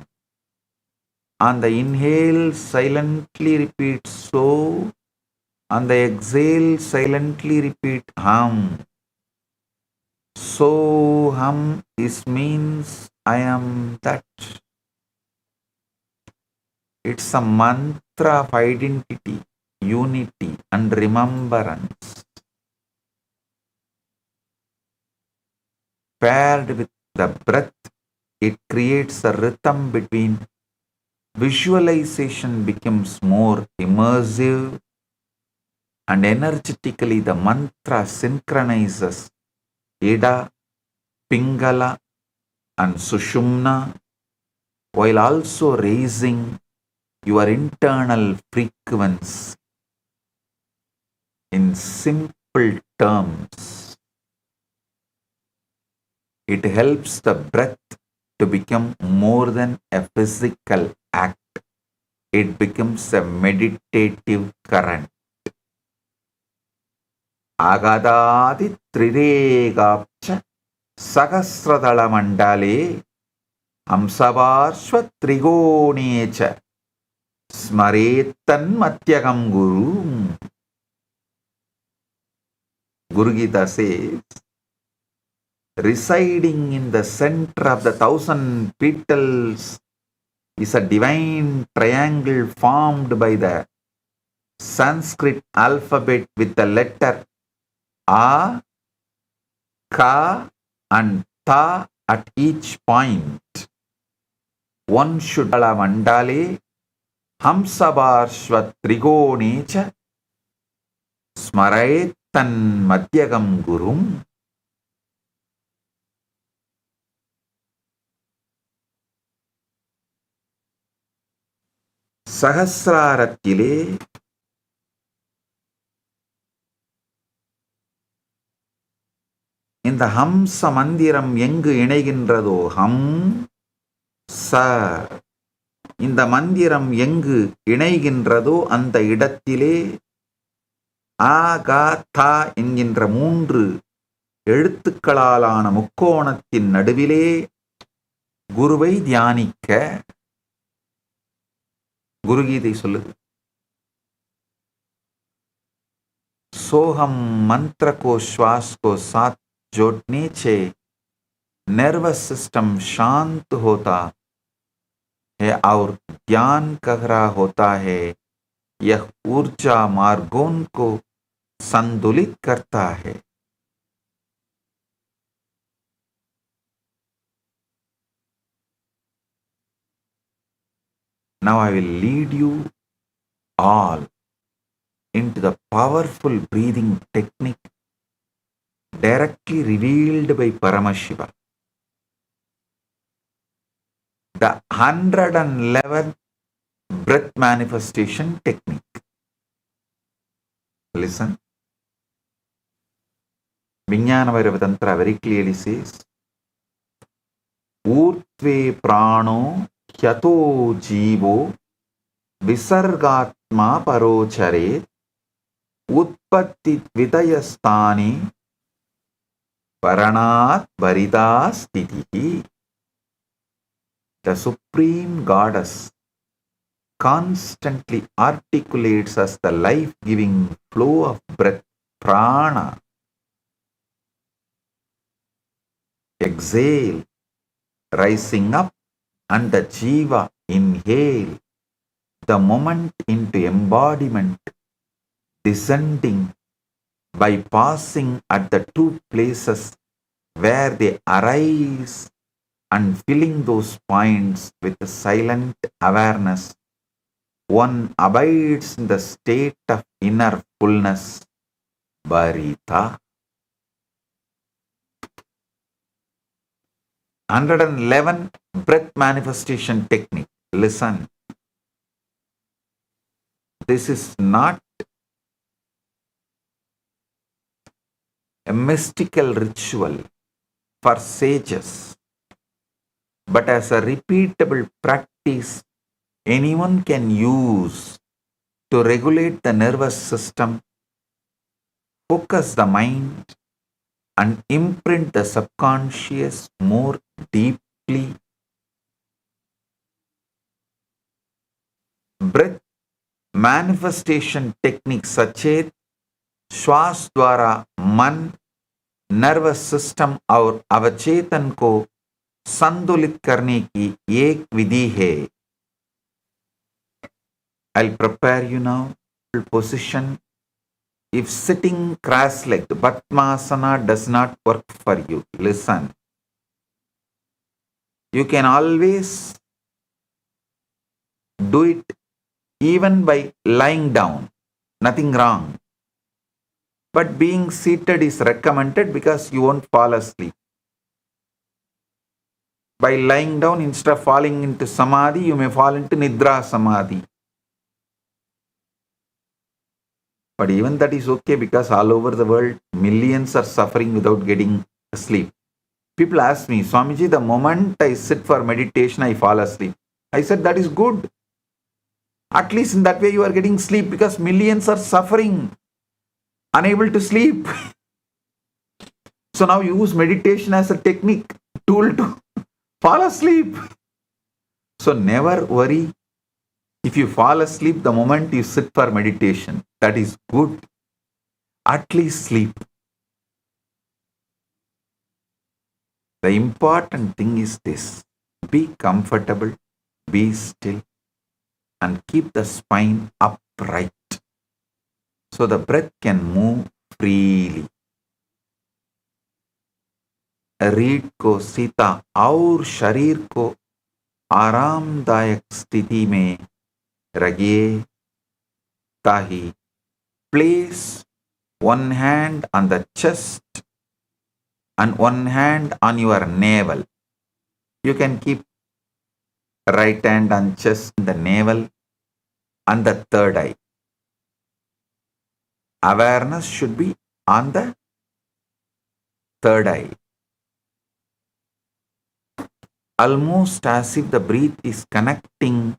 On the inhale, silently repeat so. On the exhale, silently repeat hum. So hum is means I am that. It's a mantra of identity, unity, and remembrance. Paired with the breath, it creates a rhythm between. Visualization becomes more immersive, and energetically the mantra synchronizes Ida, Pingala, and Sushumna, while also raising your internal frequency. In simple terms, it helps the breath to become more than a physical act. It becomes a meditative current. Agadadi triregapcha sahasradala mandale amsavarshva trigonecha smaretan matyagam guru. Guru Gita says, residing in the center of the 1,000 petals is a divine triangle formed by the Sanskrit alphabet with the letter A, Ka, and Ta at each point. One should mandale Hamsabarshva Trigonecha Smaraetan Madhyagam Gurum. சகசிராரத்திலே இந்த ஹம்ச மந்திரம் எங்கு இணைகின்றதோ ஹம் ச இந்த மந்திரம் எங்கு இணைகின்றதோ அந்த இடத்திலே ஆ கா தா என்கின்ற 3 எழுத்துக்களாலான முக்கோணத்தின் நடுவிலே குருவை தியானிக்க குருகீதை சொல்லுது. सोहम मंत्र को श्वास को साथ जोड़ने से नर्वस सिस्टम शांत होता है और ध्यान गहरा होता है. यह ऊर्जा मार्गों को संतुलित करता है. Now I will lead you all into the powerful breathing technique directly revealed by Paramashiva. The 111th breath manifestation technique. Listen. Vijnana Vairavatantra very clearly says, Urtve prano hyato jivo visargatma parochare उत्पत्ति विदयस्थाने Paranat Varita Stitihi. The Supreme Goddess constantly articulates as the life-giving flow of breath, prana. Exhale, rising up, and the jiva, inhale, the moment into embodiment, descending by passing at the 2 places where they arise and filling those points with silent awareness. One abides in the state of inner fullness, Bharita. 111 breath manifestation technique. Listen. This is not a mystical ritual for sages, but as a repeatable practice anyone can use to regulate the nervous system, focus the mind, and imprint the subconscious more deeply. Breath manifestation techniques सचेत श्वास द्वारा मन, nervous system और अवचेतन को संतुलित करने की एक विधि है. I'll prepare you now. Position. If sitting cross-legged, Padmasana does not work for you. Listen. You can always do it even by lying down. Nothing wrong. But being seated is recommended because you won't fall asleep. By lying down, instead of falling into samadhi, you may fall into nidra samadhi. But even that is okay because all over the world, millions are suffering without getting asleep. People ask me, Swamiji, the moment I sit for meditation, I fall asleep. I said, that is good. At least in that way you are getting sleep because millions are suffering, unable to sleep. So now use meditation as a technique, tool to fall asleep. So never worry if you fall asleep the moment you sit for meditation. That is good. At least sleep. The important thing is this. Be comfortable, be still, and keep the spine upright so the breath can move freely. रीढ़ को सीधा और शरीर को आरामदायक स्थिति में रखिए. ताकि place one hand on the chest and one hand on your navel. You can keep right hand on chest, the navel, and the third eye. Awareness should be on the third eye. Almost as if the breath is connecting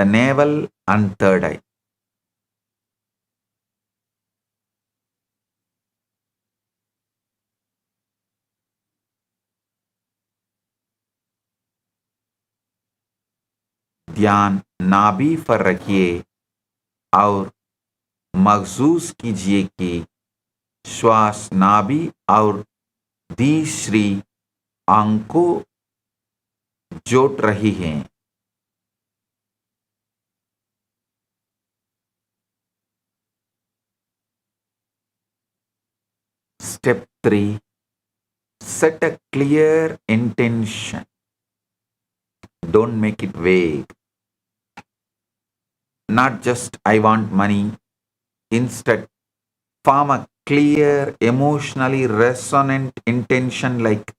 the navel and third eye. ध्यान नाभि पर रखिए और महसूस कीजिए कि श्वास नाभि और तीसरी आंख को जोड़ रही है. Step 3. Set a clear intention. Don't make it vague. Not just I want money. Instead, form a clear, emotionally resonant intention like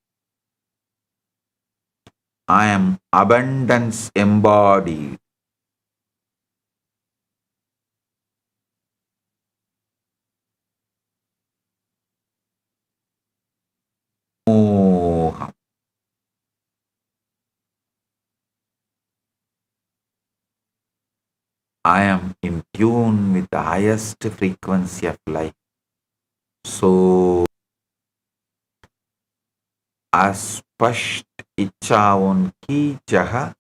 I am abundance embodied. Moham. I am in tune with the highest frequency of life. So, अस्पष्ट इच्छाओं की जगह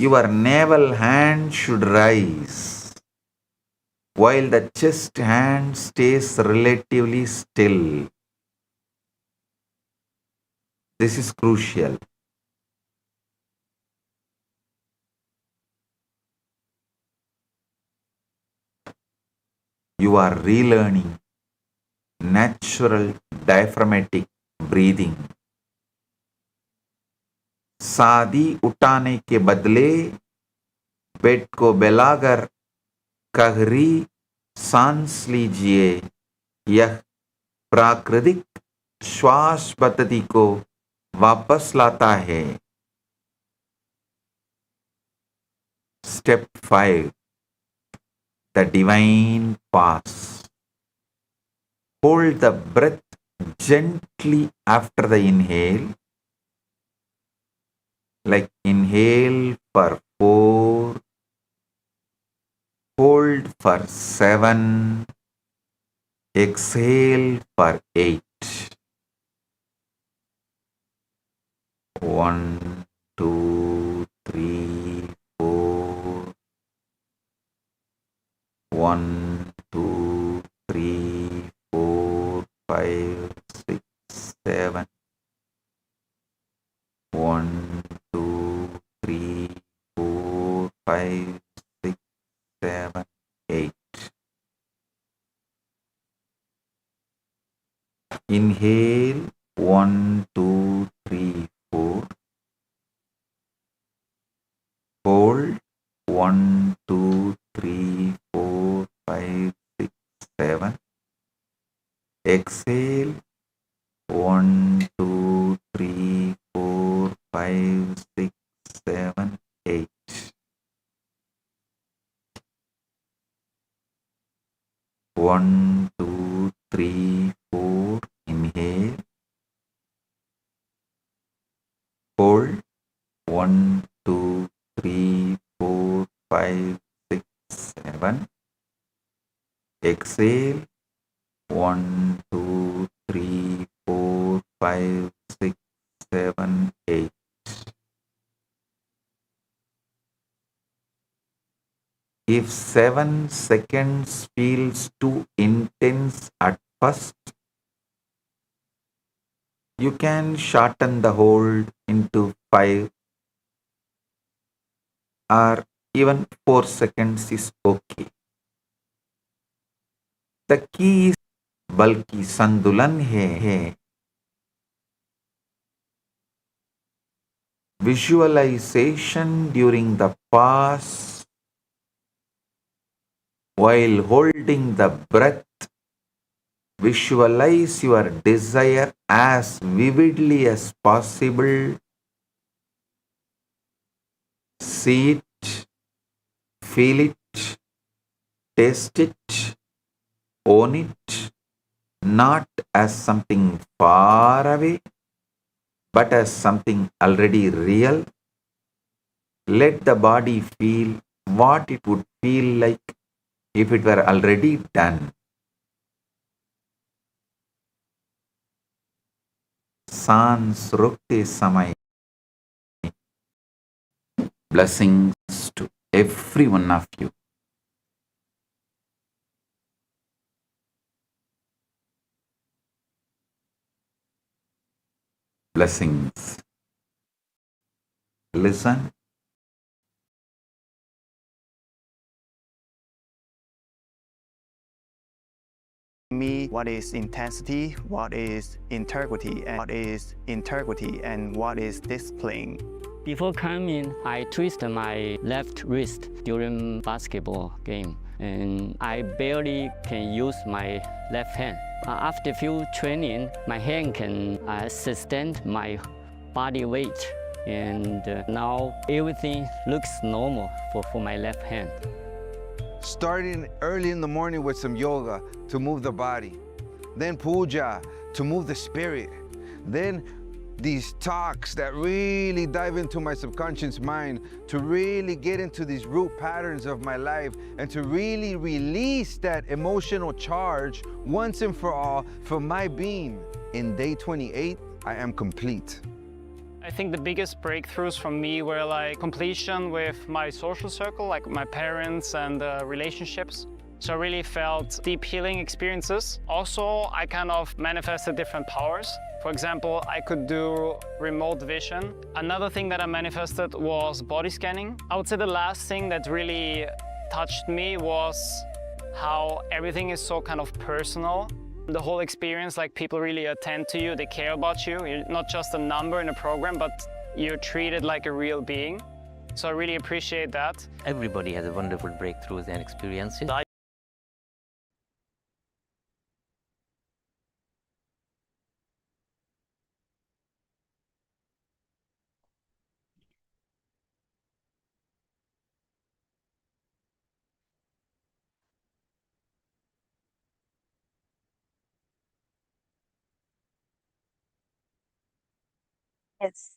your navel hand should rise while the chest hand stays relatively still. This is crucial. You are relearning natural diaphragmatic breathing. सादी उठाने के बदले पेट को बेलाकर गहरी सांस लीजिए. यह प्राकृतिक श्वास पद्धति को वापस लाता है. Step 5. The divine pause. Hold the breath gently after the inhale. Like inhale for 4, hold for 7, exhale for 8. 1, 2, 3, 4. 1, 2, 3, 4, 5, 6, 7. 1, 2, 3, 4, 5, 6, 7, 8. Inhale 1, 2, 3, 4. Hold 1, 2, 3, 4, 5, 6, 7. Exhale 1, 2, 3, 4, 5, 6, 7, 8. One, two, three, 4. Inhale. Hold. 1, 2, 3, 4, 5, 6, 7. Exhale. 1, 2, 3, 4, 5, 6, 7, 8. If 7 seconds feels too intense at first, you can shorten the hold into 5 or even 4 seconds is okay. The key is बल्कि संतुलन है. Visualization during the pause while holding the breath. Visualize your desire as vividly as possible. See it, feel it, taste it, own it, not as something far away, but as something already real, Let the body feel what it would feel like if it were already done. Sans rukte samay. Blessings to every one of you. Blessings. Listen. Me, what is intensity, what is integrity, and what is discipline. Before coming, I twisted my left wrist during basketball game, and I barely can use my left hand. After few training, my hand can sustain my body weight, and now everything looks normal for my left hand. Starting early in the morning with some yoga to move the body, then puja to move the spirit, then these talks that really dive into my subconscious mind to really get into these root patterns of my life and to really release that emotional charge once and for all for my being. In day 28, I am complete. I think the biggest breakthroughs for me were like completion with my social circle, like my parents and relationships. So I really felt deep healing experiences. Also, I kind of manifested different powers. For example, I could do remote vision. Another thing that I manifested was body scanning. I would say the last thing that really touched me was how everything is so kind of personal. The whole experience, like people really attend to you, they care about you. You're not just a number in a program, but you're treated like a real being. So I really appreciate that. Everybody has a wonderful breakthroughs and experiences. Yes.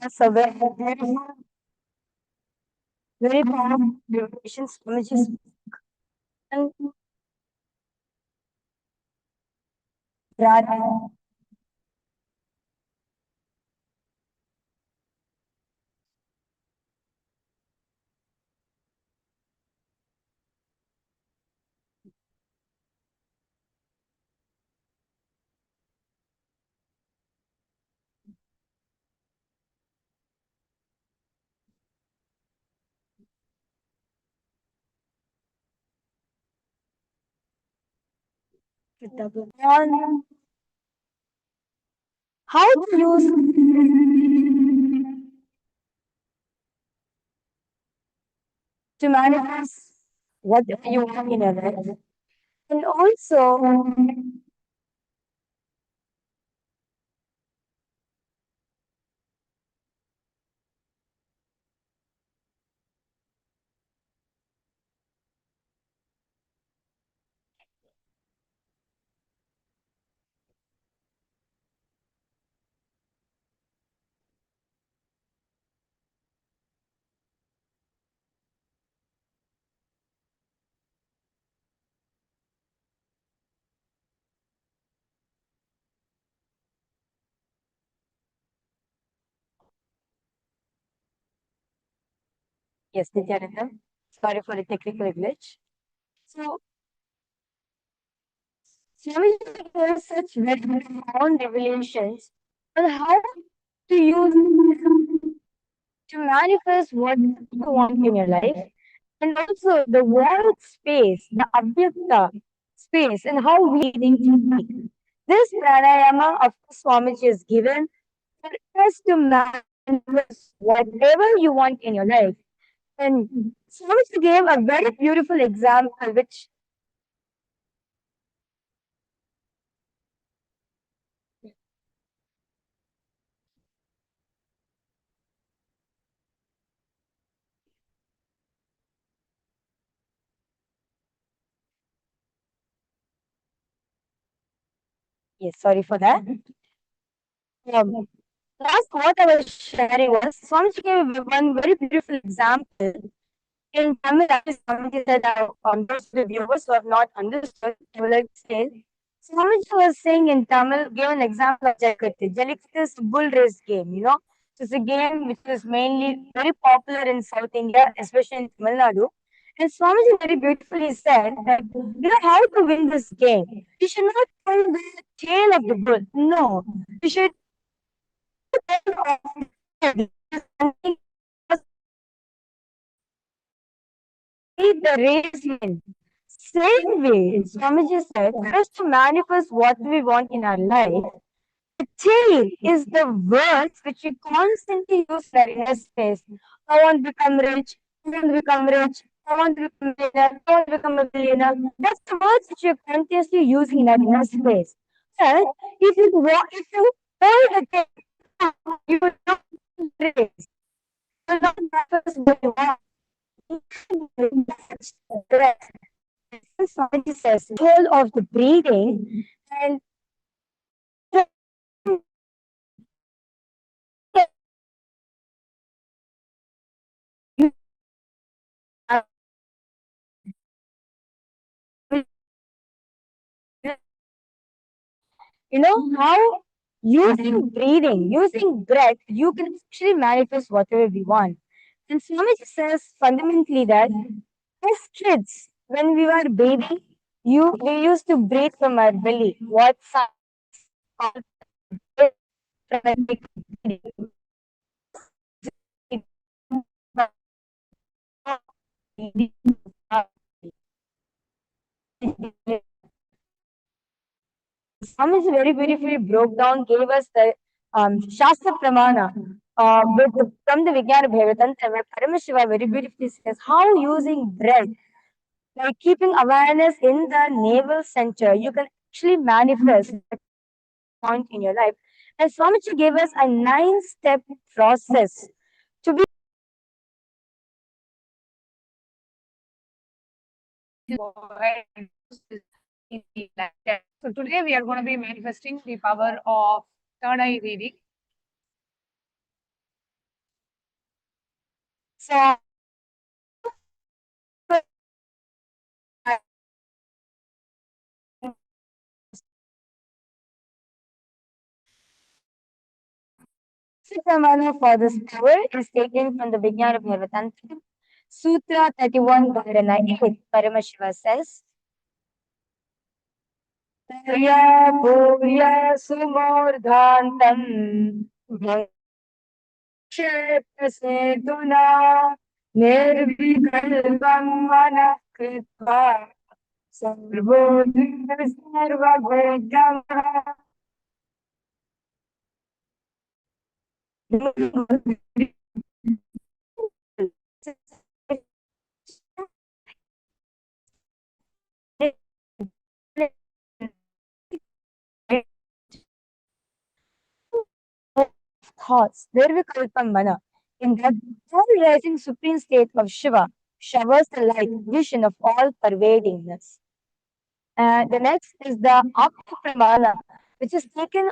That's a very powerful vibrations, images, and that and how to use to manifest what you want in your life. And also, yes, Nithyananda. Sorry for the technical glitch. So, Swami gives such very profound revelations on how to use to manifest what you want in your life, and also the world space, the Abhyakta space, and how we need to speak. This pranayama, of course, Swamiji is given for us to manifest whatever you want in your life. And Swamiji gave a very beautiful example, which yes, sorry for that. Last what I was sharing was Swamiji gave one very beautiful example in Tamil. As Swamiji said, those of the viewers who have not understood, I would like to say, Swamiji was saying in Tamil, gave an example of Jallikattu. Jallikattu is a bull race game, you know. It's a game which is mainly very popular in South India, especially in Tamil Nadu. And Swamiji very beautifully said that you know how to win this game. You should not pull the tail of the bull. No, you should the raising. Same way, Swamiji said, for us to manifest what we want in our life, the tail is the words which we constantly use in our inner space. I want to become rich, I want to become rich, I want to become a millionaire, I want to become a billionaire. That's the words which you're continuously using in our inner space. But if you hold the tail, you will not raise. You will not manifest what you want. Swamiji says, hold of the breathing and you know how using breathing, using breath, you can actually manifest whatever we want. And Swamiji says fundamentally that as kids, when we were baby, we used to breathe from our belly. What sounds called from our belly. Swamiji very beautifully broke down, gave us the Shastra Pramana from the Vijnana Bhavatantra, where Paramashiva very beautifully says how using breath, like keeping awareness in the navel center, you can actually manifest a point in your life. And Swamiji gave us a 9-step process to be. So today we are going to be manifesting the power of third eye reading. So Pramana for this power is taken from the Vijnana Bhavatantra, Sutra 31, Dharana 8. Paramashiva says, Purya Purya Sumordhantam Kshetrasetuna Nirvikalpam Manah Kritva Sarvodhya Sarvabhodhamah. Thoughts, Nirvikalpam Mana, in that all-rising supreme state of Shiva, showers the light, vision of all pervadingness. The next is the Apta Pramana, which is taken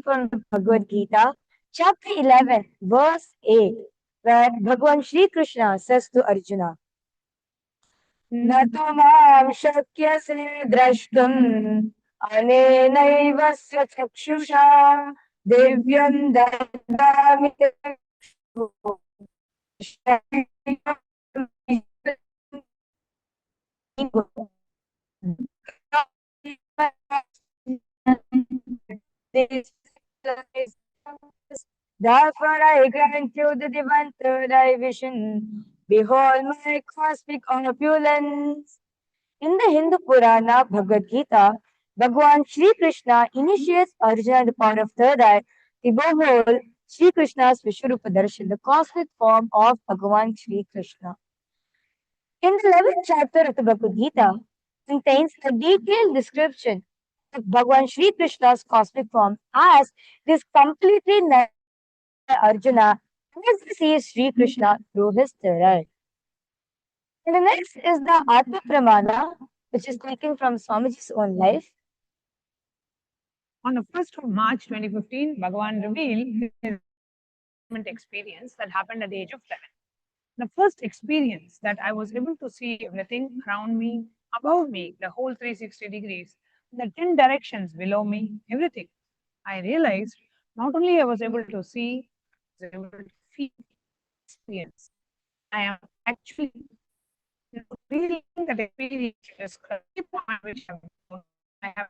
from the Bhagavad Gita, chapter 11, verse 8, where Bhagavan Shri Krishna says to Arjuna, न तु मां शक्यसे द्रष्टुम् अनेनैव स्वचक्षुषा दिव्यं ददामि ते Therefore I grant you the divine third eye vision. Behold my cosmic opulence. In the Hindu Purana Bhagavad Gita, Bhagavan Shri Krishna initiates Arjuna the power of third eye to behold Shri Krishna's Vishwarupa Darshan, the cosmic form of Bhagavan Shri Krishna. In the 11th chapter of the Bhagavad Gita contains a detailed description of Bhagavan Shri Krishna's cosmic form as it is completely Arjuna as he sees Sri Krishna through his third eye. And the next is the Atma Pramana, which is taken from Swamiji's own life. On the 1st of March 2015, Bhagavan revealed his experience that happened at the age of 11. The first experience that I was able to see everything around me, above me, the whole 360 degrees, the 10 directions below me, everything. I realized not only I was able to see, I was able to feel, experience. I am actually feeling that experience is which I have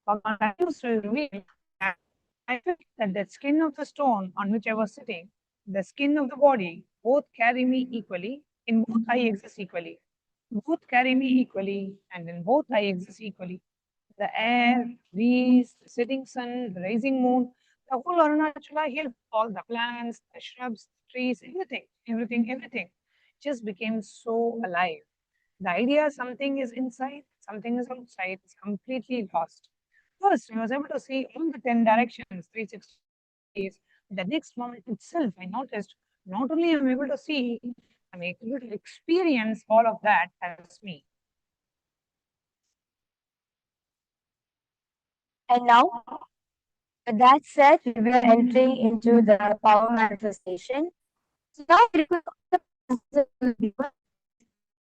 Bhagavan continues to reveal that I felt that the skin of the stone on which I was sitting, the skin of the body, both carry me equally. In both I exist equally. Both carry me equally, and in both I exist equally. The air, breeze, the setting sun, the rising moon, the whole Arunachala hill, all the plants, the shrubs, the trees, everything just became so alive. The idea something is inside, something is outside is completely lost. First, I was able to see all the 10 directions, 360 degrees. The next moment itself, I noticed not only am I able to see, I'm able to experience all of that as me. And now, with that said, we were entering into the power manifestation. So now we request all the possible viewers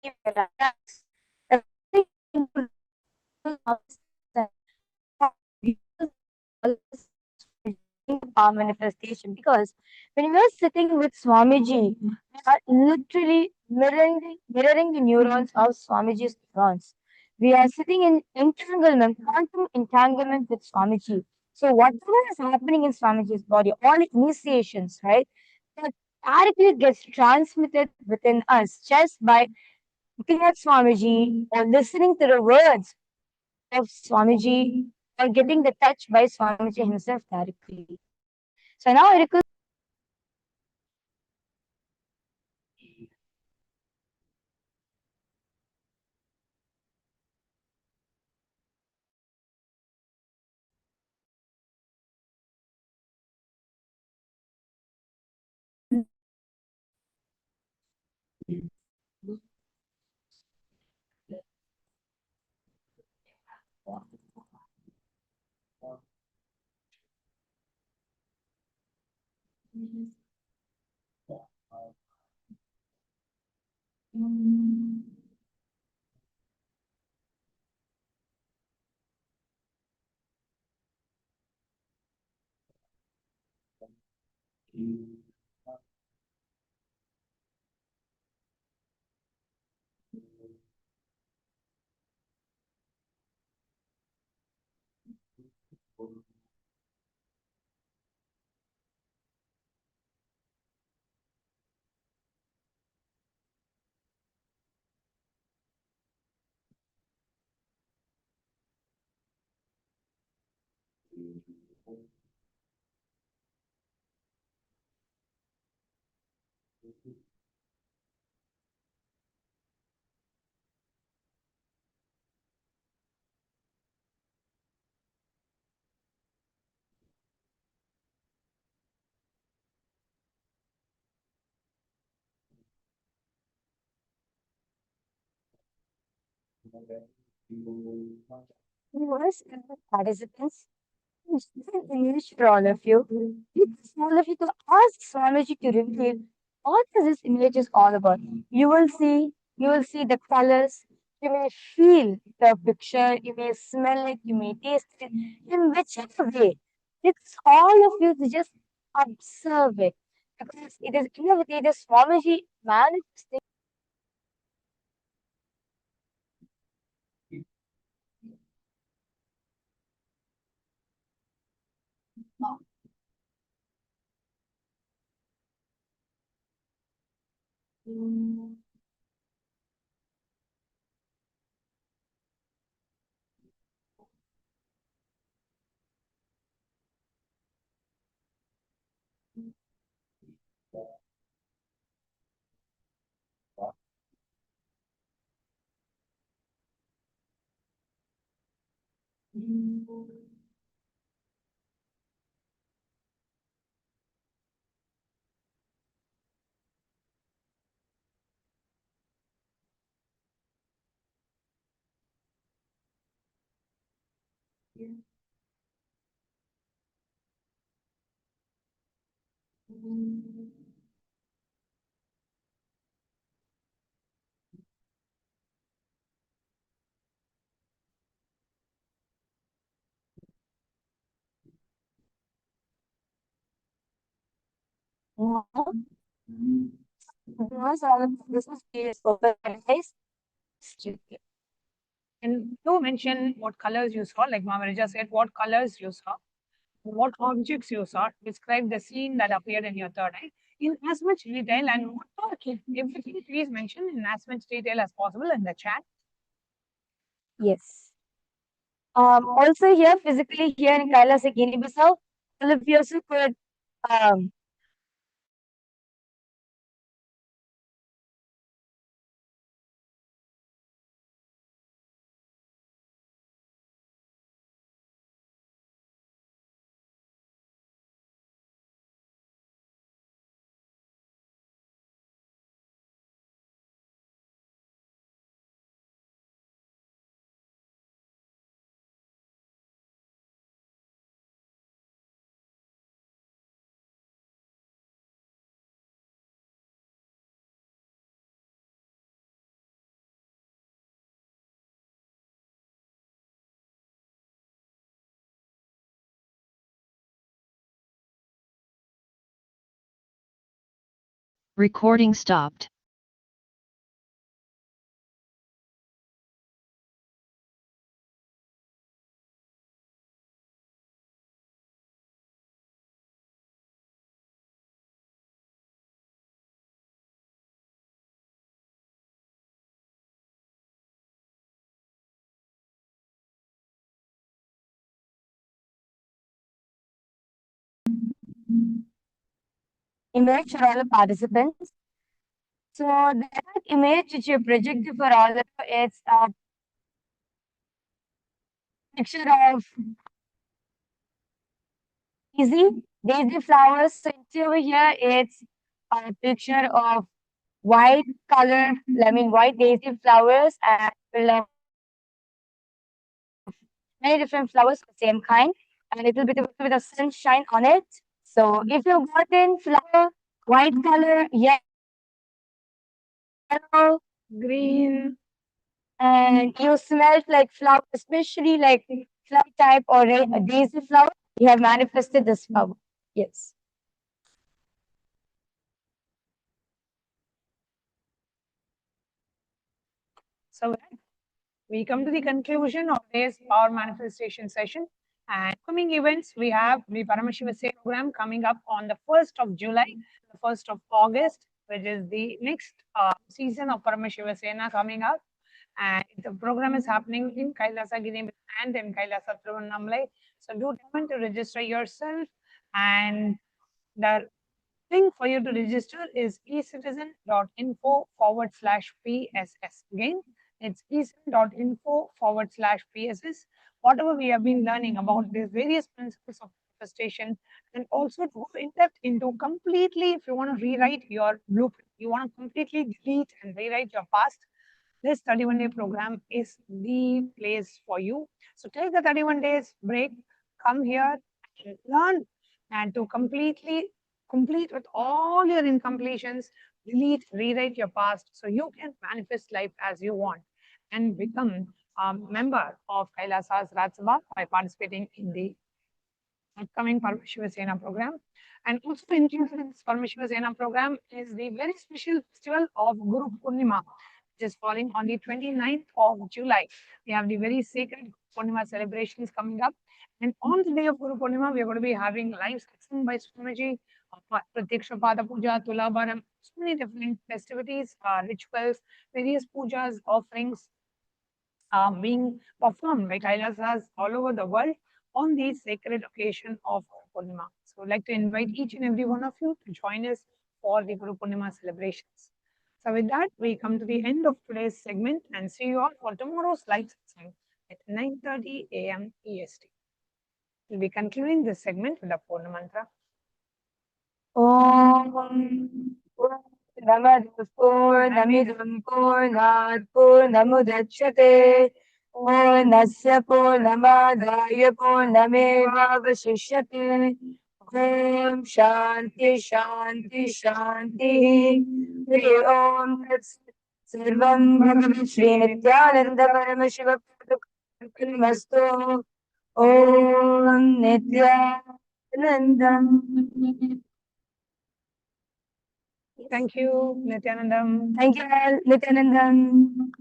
to relax. Power manifestation, because when we are sitting with Swamiji, we are literally mirroring the neurons of Swamiji's neurons. We are sitting in entanglement, quantum entanglement with Swamiji. So whatever is happening in Swamiji's body, all initiations, right, that directly gets transmitted within us just by looking at Swamiji or listening to the words of Swamiji or getting the touch by Swamiji himself directly. So now I request. Viewers and the participants, this is an image for all of you. It's all of you to ask Swamiji to reveal what is this image is all about. You will see the colors, you may feel the picture, you may smell it, you may taste it, in whichever way. It's all of you to just observe it. Because it is innovative Swamiji manifesting. This is open eyes. And you mention what colors you saw, like Mamarija said, what colors you saw, what objects you saw, describe the scene that appeared in your third eye in as much detail and what everything please mention in as much detail as possible in the chat. Yes. Also here, physically here in Kailasa, Guinea-Bissau, all of you also could Recording stopped. image for all the participants. So that image which you projected for all of you, it's a picture of daisy flowers. So over here, it's a picture of white color, white daisy flowers, and we'll have many different flowers of the same kind, and a little bit of sunshine on it. So if you got in flower, white color, yellow, Green, and you smelled like flower, especially like flower type or a daisy flower, you have manifested this flower. Yes. so we come to the conclusion of this power manifestation session. And coming events, we have the Paramashivam program coming up on the 1st of July, the 1st of August, which is the next season of Paramashivam coming up. And the program is happening in Kailasa, Guinea and in Kailasa, Trivandrum. So do come to register yourself. And the thing for you to register is ecitizen.info/PSS. Again, it's ecitizen.info/PSS. Whatever we have been learning about these various principles of manifestation, and also to go in depth into completely, if you want to rewrite your blueprint, you want to completely delete and rewrite your past, this 31-day program is the place for you. So take the 31 days break, come here and learn, and to completely complete with all your incompletions, delete, rewrite your past so you can manifest life as you want and become a member of Kailasa's Raj Sabha by participating in the upcoming Paramashivam program. And also included in this Paramashivam program is the very special festival of Guru Purnima, which is falling on the 29th of July. We have the very sacred Purnima celebrations coming up. And on the day of Guru Purnima, we are going to be having live satsang by Swamiji, Pratyaksha Pada Puja, Tulabharam, so many different festivities, rituals, various pujas, offerings being performed by Kailasas all over the world on the sacred occasion of Purnima. So I'd like to invite each and every one of you to join us for the Guru Purnima celebrations. So with that, we come to the end of today's segment and see you all for tomorrow's live satsang at 9:30 a.m. EST. We'll be concluding this segment with the Purna mantra. Om Namad Purnamidam Purnat Purnamudachyate Purnasya Purnamadaya Purnamevavashishyate Om Shanti Shanti Shanti. Hri Om Tat Sat. Sarvam Bhagavan Shri Nithyananda Paramashiva Namastu. Om Nithyanandam. Thank you, Nithyanandam. Thank you, all, Nithyanandam.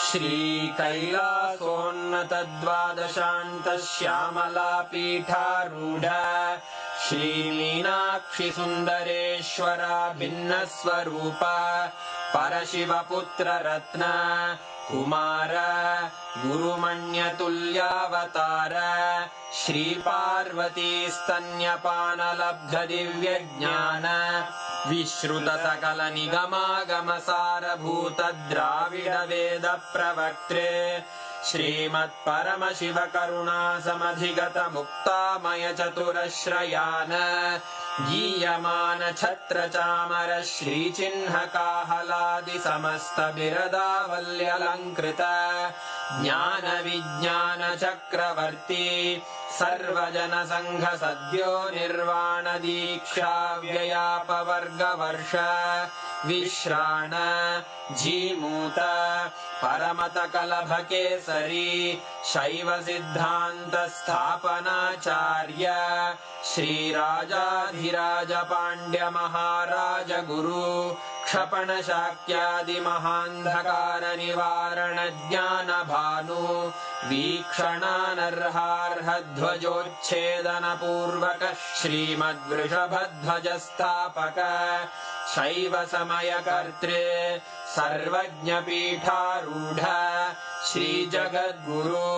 श्रीकैलासोन्नतद्वादशान्तश्यामलापीठारूढ श्रीमीनाक्षिसुन्दरेश्वरा भिन्नस्वरूप परशिवपुत्ररत्न Kumar गुरुमण्यतुल्यावतार श्रीपार्वतीस्तन्यपानलब्धदिव्यज्ञान विश्रुतसकलनिगमागमसारभूतद्राविडवेदप्रवक्त्रे श्रीमत्परमशिवकरुणासमधिगतमुक्तामयचतुरश्रयान् गीयमानछत्रचामर श्रीचिह्नकाहलादिसमस्तबिरदावल्यलङ्कृत ज्ञानविज्ञानचक्रवर्ती सर्वजनसङ्घसद्यो निर्वाणदीक्षा व्ययापवर्गवर्ष विश्राण Jimuta परमतकलभकेसरी शैवसिद्धान्तस्थापनाचार्य श्रीराजाधिराजपाण्ड्यमहाराजगुरु क्षपणशाक्यादिमहान्धकारनिवारणज्ञानभानु वीक्षणानर्हार्हध्वजोच्छेदनपूर्वक श्रीमद्वृषभध्वजस्थापक शैवसमयकर्त्रे सर्वज्ञपीठारूढ श्रीजगद्गुरु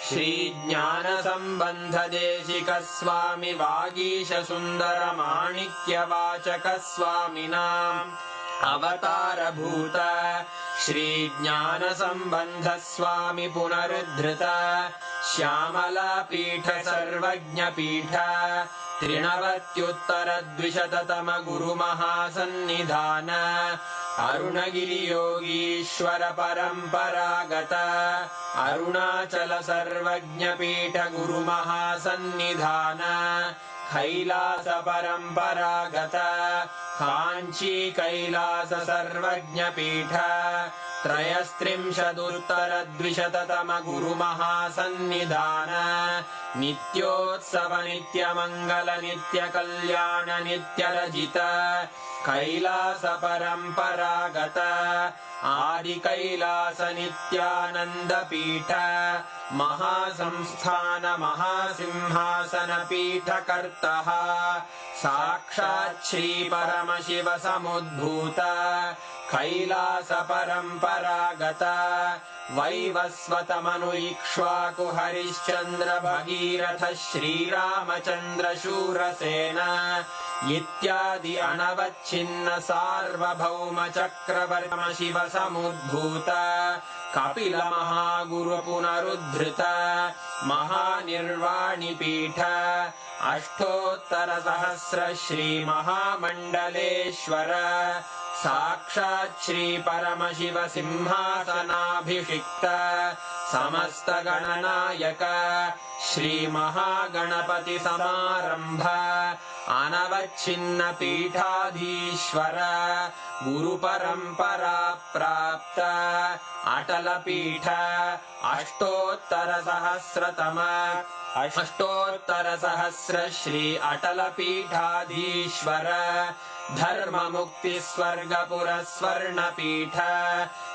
श्रीज्ञानसम्बन्धदेशिकस्वामि वागीशसुन्दरमाणिक्यवाचकस्वामिनाम् अवतारभूत श्रीज्ञानसम्बन्धस्वामि पुनरुद्धृत श्यामलापीठ सर्वज्ञपीठ त्रिनवत्युत्तरद्विशततम गुरुमहासन्निधान अरुणगिरियोगीश्वर परम्परागत अरुणाचल सर्वज्ञपीठ गुरुमहासन्निधान कैलास परम्परागत काञ्ची कैलास सर्वज्ञपीठ त्रयस्त्रिंशदुत्तरद्विशततम गुरुमहासन्निधान नित्योत्सव नित्यमङ्गल नित्यकल्याण नित्यरजित कैलास परम्परागत आदिकैलास नित्यानन्दपीठ महासंस्थान महासिंहासन पीठकर्तः साक्षात् श्री परमशिव समुद्भूत कैलास परम्परागत वैवस्वतमनु इक्ष्वाकु हरिश्चन्द्र भगीरथ श्रीरामचन्द्र शूरसेन इत्यादि अनवच्छिन्न सार्वभौम चक्रवर्ती शिव समुद्भूत कपिल महागुरु पुनरुद्धृत महानिर्वाणिपीठ अष्टोत्तर सहस्र श्री महामण्डलेश्वर साक्षात् श्री परमशिव सिंहासनाभिषिक्त समस्त गणनायक श्री महागणपति समारंभ अनवच्छिन्न पीठाधीश्वर गुरु परंपरा प्राप्त अटल पीठ अष्टोत्तर सहस्र श्री अटल पीठाधीश्वर धर्म मुक्ति स्वर्गपुर स्वर्ण पीठ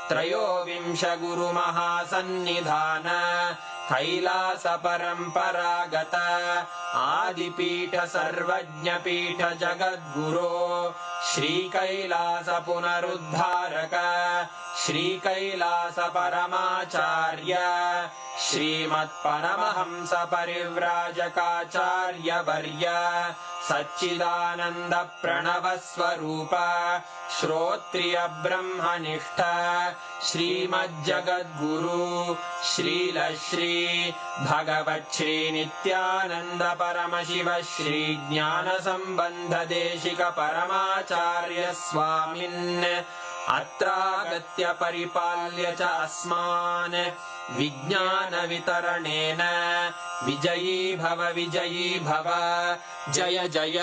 त्रयोविंश गुरु महासन्निधान कैलास परम्परागत आदिपीठ सर्वज्ञ पीठ जगद्गुरो श्री कैलास पुनरुद्धारक श्री कैलास परमाचार्य श्रीमत्परमहंस परिव्राजकाचार्य वर्य सच्चिदानंद प्रणव स्वरूप श्रोत्रिय ब्रह्मनिष्ठ श्रीमज्जगद्गुरु श्रील श्री भगवत् श्री नित्यानंद परमशिव श्री ज्ञान संबंध देशिक परमाचार्य स्वामिन् अत्रागत्य परिपाल्य च अस्मान् विज्ञान वितरणेन विजयी भव जय जय।